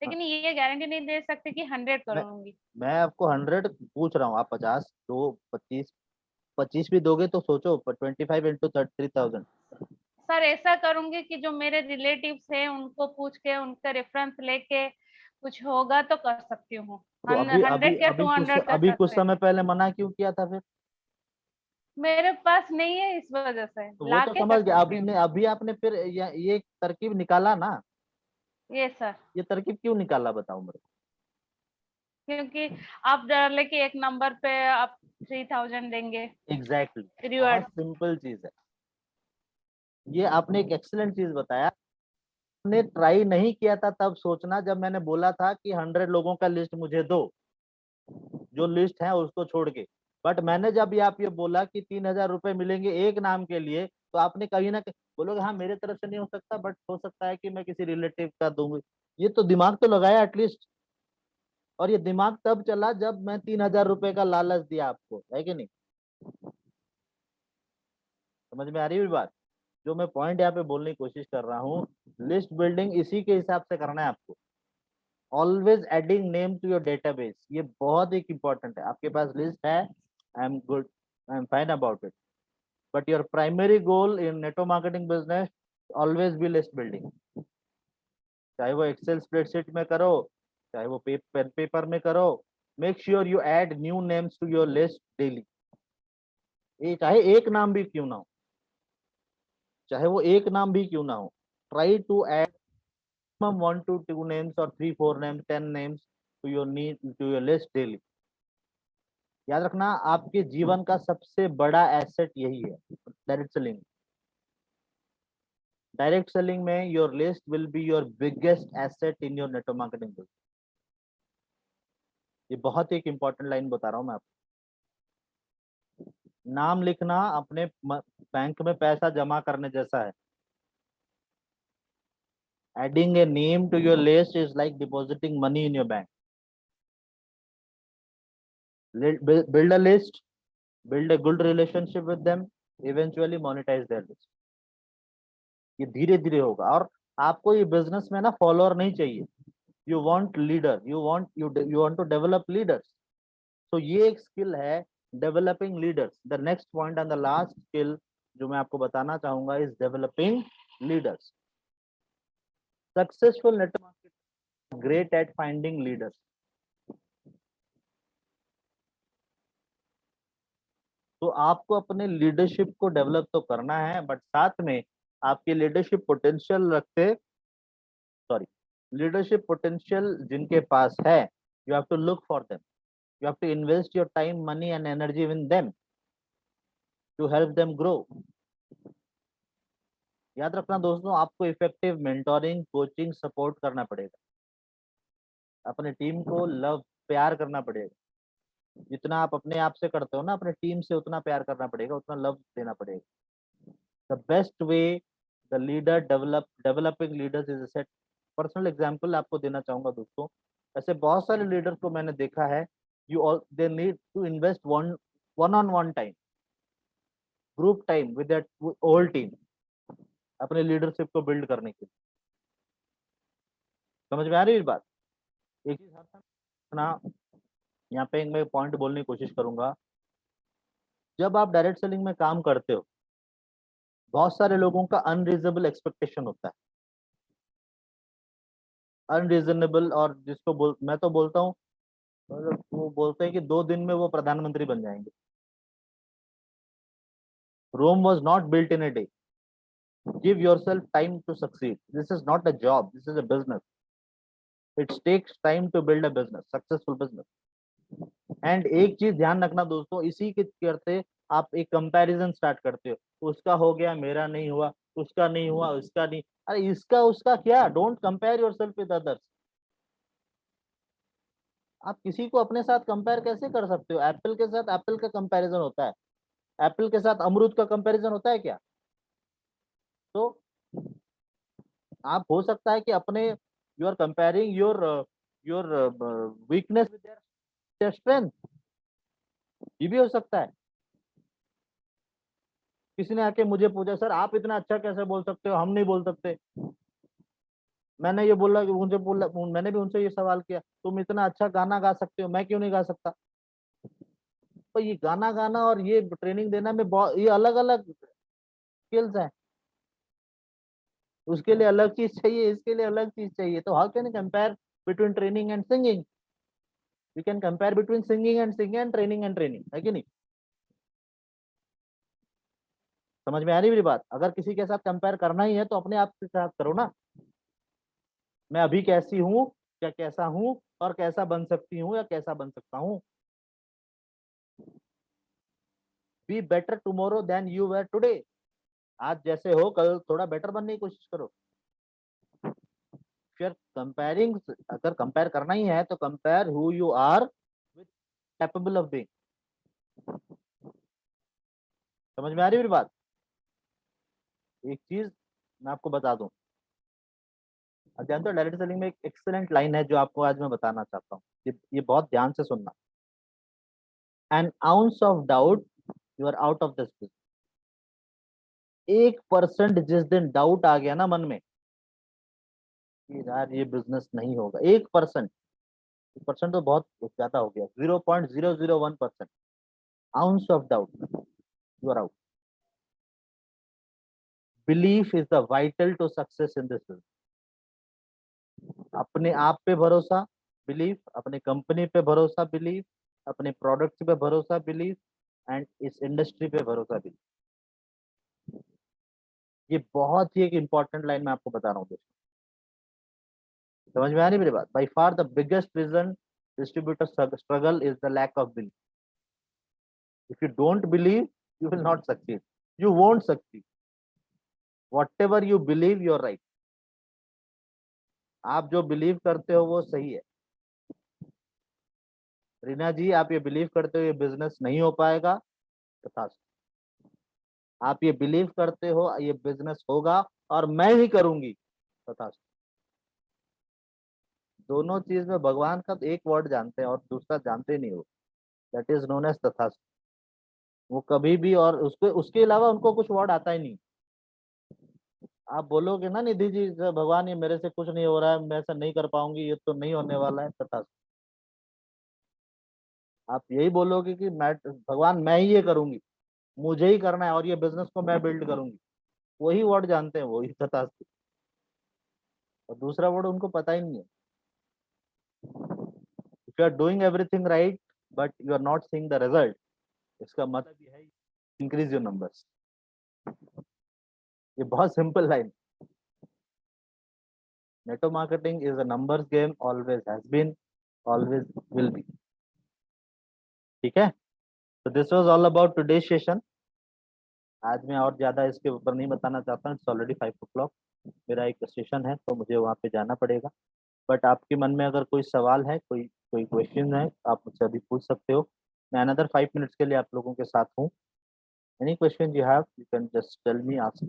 S7: लेकिन ये गारंटी नहीं दे सकते कि 100
S1: मैं
S7: करूंगी।
S1: मैं आपको 100 पूछ रहा हूँ, आप 50 दो, 25 भी दोगे तो सोचो, 25 इंटू 3000।
S7: सर ऐसा करूंगी कि जो मेरे रिलेटिव्स हैं उनको पूछ के उनका रेफरेंस लेके कुछ होगा तो कर सकती हूँ।
S1: तो अभी
S7: 100 या 200 कर
S1: कुछ
S7: सकते हैं।
S1: समय पहले मना क्यों किया था फिर?
S7: मेरे पास नहीं है इस वजह से
S1: तो वो
S7: ला
S1: तो
S7: के कर
S1: समझ गया,
S7: सकती हूँ।
S1: अभी आपने फिर ये तरकीब निकाला ना,
S7: ये सर,
S1: ये तरकीब क्यों निकाला बताओ मेरे
S7: क्योंकि आप डाले कि एक नंबर पे आप 3000 देंगे
S1: को? एग्जैक्टली, बहुत
S7: रिवॉर्ड।
S1: सिंपल चीज है ये। आपने एक एक्सीलेंट चीज बताया, आपने ट्राई नहीं किया था तब सोचना, जब मैंने बोला था कि 100 लोगों का लिस्ट मुझे दो, जो लिस्ट है उसको छोड़ के। बट मैंने जब आप ये बोला कि 3000 रुपए मिलेंगे एक नाम के लिए, तो आपने कहीं ना कहीं बोलोगे हाँ मेरे तरफ से नहीं हो सकता, बट हो सकता है कि मैं किसी रिलेटिव का दूंगी। ये तो दिमाग तो लगाया एटलीस्ट। और ये दिमाग तब चला जब मैं 3000 रुपए का लालच दिया आपको, है कि नहीं? समझ में आ रही है मेरी बात? जो मैं पॉइंट यहाँ पे बोलने की कोशिश कर रहा हूँ, लिस्ट बिल्डिंग इसी के हिसाब से करना है आपको। Always adding name to your database, ये बहुत एक इंपॉर्टेंट है। आपके पास लिस्ट है, I am good, I am fine about it, but your primary goal in network marketing business always be list building. चाहे वो एक्सेल स्प्रेडशीट में करो, चाहे वो पेन पेपर में करो, make sure you add new names to your list daily. ये चाहे एक नाम भी क्यों ना हो, चाहे वो एक नाम भी क्यों ना हो, try to add 1 to 2 names or 3 4 names 10 names to your list daily। याद रखना, आपके जीवन का सबसे बड़ा एसेट यही है, डायरेक्ट सेलिंग। डायरेक्ट सेलिंग में your list will be your biggest asset in your network marketing business. ये बहुत एक इंपॉर्टेंट लाइन बता रहा हूं मैं आपको। नाम लिखना अपने बैंक में पैसा जमा करने जैसा है। Adding a name to your list is like depositing money in your bank. Build a list, build a good relationship with them, eventually monetize their list। ये धीरे धीरे होगा। और आपको ये बिजनेस में ना फॉलोअर नहीं चाहिए, you want leader, you want to develop leaders. तो ये एक स्किल है developing leaders. The next point and the last skill जो मैं आपको बताना चाहूंगा is developing leaders. Successful network great at finding leaders. तो आपको अपने लीडरशिप को डेवलप तो करना है, बट साथ में आपकी लीडरशिप पोटेंशियल लीडरशिप पोटेंशियल जिनके पास है, you have to look for them, you have to invest your time, money and energy in them to help them grow. याद रखना दोस्तों, आपको इफेक्टिव मेंटोरिंग, कोचिंग, सपोर्ट करना पड़ेगा। अपने टीम को लव, प्यार करना पड़ेगा। जितना आप अपने आप से करते हो ना, अपने टीम से उतना प्यार करना पड़ेगा, उतना लव देना पड़ेगा। The best way the leader developing leaders is set. Personal example आपको देना चाहूंगा दोस्तों, ऐसे बहुत सारे लीडर्स को मैंने देखा है, they need to invest one on one time, group time with that whole team, अपने लीडरशिप को बिल्ड करने के लिए। समझ में आ रही है बात? एक चीज ना, यहाँ पे मैं पॉइंट बोलने की कोशिश करूंगा। जब आप डायरेक्ट सेलिंग में काम करते हो, बहुत सारे लोगों का अनरीजनेबल एक्सपेक्टेशन होता है, अनरीजनेबल, और मैं तो बोलता हूँ, वो बोलते हैं कि 2 दिन में वो प्रधानमंत्री बन जाएंगे। Rome was not built in a day. Give yourself time to succeed. This is not a job, this is a business. It takes time to build a business, successful business. And एक चीज ध्यान रखना दोस्तों, इसी के करते आप एक कंपैरिजन स्टार्ट करते हो, उसका हो गया, मेरा नहीं हुआ, उसका नहीं हुआ, उसका नहीं। अरे इसका उसका क्या, don't compare yourself with others. आप किसी को अपने साथ कंपेयर कैसे कर सकते हो? एप्पल के साथ एप्पल का कंपैरिजन होता है, एप्पल के साथ अमरूद का कंपैरिजन होता है क्या? तो आप, हो सकता है कि अपने, you are comparing your weakness with their strength, ये भी हो सकता है। किसी ने आके मुझे पूछा, सर आप इतना अच्छा कैसे बोल सकते हो, हम नहीं बोल सकते। मैंने ये बोला कि मैंने भी उनसे ये सवाल किया, तुम इतना अच्छा गाना गा सकते हो, मैं क्यों नहीं गा सकता? तो ये गाना गाना और ये ट्रेनिंग देना में बहुत, ये अलग अलग स्किल्स हैं। उसके लिए अलग चीज चाहिए, इसके लिए अलग चीज चाहिए। तो how can you compare between training and singing? You can compare between singing and training, है कि नहीं? समझ में आ रही मेरी बात? अगर किसी के साथ कंपेयर करना ही है तो अपने आप के साथ करो ना। मैं अभी कैसी हूँ, क्या कैसा हूँ, और कैसा बन सकती हूँ या कैसा बन सकता हूँ। Be better tomorrow than you were today. आज जैसे हो, कल थोड़ा बेटर बनने की कोशिश करो। फिर कंपेयरिंग, अगर कंपेयर करना ही है तो compare who you are with capable of being. समझ में आ रही मेरी बात? एक चीज मैं आपको बता दूं, जानते हो डायरेक्ट सेलिंग में एक एक्सीलेंट लाइन है जो आपको आज मैं बताना चाहता हूँ, ये बहुत ध्यान से सुनना। An ounce of doubt, you are out of this business. 1% जिस दिन डाउट आ गया ना मन में कि यार ये बिजनेस नहीं होगा, 1%, 1% तो बहुत ज्यादा हो गया, 0.001% ounce of doubt, you are out. Belief is the vital to success in this business. अपने आप पे भरोसा, बिलीफ, अपने कंपनी पे भरोसा, बिलीफ, अपने प्रोडक्ट पे भरोसा, बिलीफ, एंड इस इंडस्ट्री पे भरोसा, बिलीफ। ये बहुत ही एक इंपॉर्टेंट लाइन मैं आपको बता रहा हूँ दोस्तों। समझ में आ रही मेरी बात? By far the biggest reason distributor struggle is the lack of belief. If you don't believe, you will not succeed, you won't succeed. Whatever you believe, you are right. आप जो बिलीव करते हो वो सही है। रीना जी, आप ये बिलीव करते हो ये बिजनेस नहीं हो पाएगा, तथास्तु। आप ये बिलीव करते हो ये बिजनेस होगा और मैं ही करूंगी, तथास्तु। दोनों चीज में भगवान का एक वर्ड जानते हैं और दूसरा जानते नहीं हो, दैट इज नोन एज तथास्तु। वो कभी भी, और उसके अलावा उनको कुछ वर्ड आता ही नहीं। आप बोलोगे ना निधि जी, भगवान ये मेरे से कुछ नहीं हो रहा है, मैं ऐसा नहीं कर पाऊंगी, ये तो नहीं होने वाला है, तथास्तु। आप यही बोलोगे कि मैं भगवान मैं ही ये करूंगी, मुझे ही करना है और ये बिजनेस को मैं बिल्ड करूंगी, वही वर्ड जानते हैं, वही तथास्तु। और दूसरा वर्ड उनको पता ही नहीं है। If you are doing everything right but you are not seeing the result, इसका मतलब ये है इंक्रीज योर नंबर्स। ये बहुत simple line. Network marketing is a numbers game, always has been, always will be. ठीक है, तो this was all about today session. आज मैं और ज्यादा इसके ऊपर नहीं बताना चाहता हूँ, इट्स ऑलरेडी 5 o'clock। मेरा एक सेशन है तो मुझे वहाँ पे जाना पड़ेगा। बट आपके मन में अगर कोई सवाल है, कोई कोई क्वेश्चन है, आप मुझसे अभी पूछ सकते हो। मैं अनदर 5 minutes के लिए आप लोगों के साथ हूँ। Any question you have, you can just tell me, ask.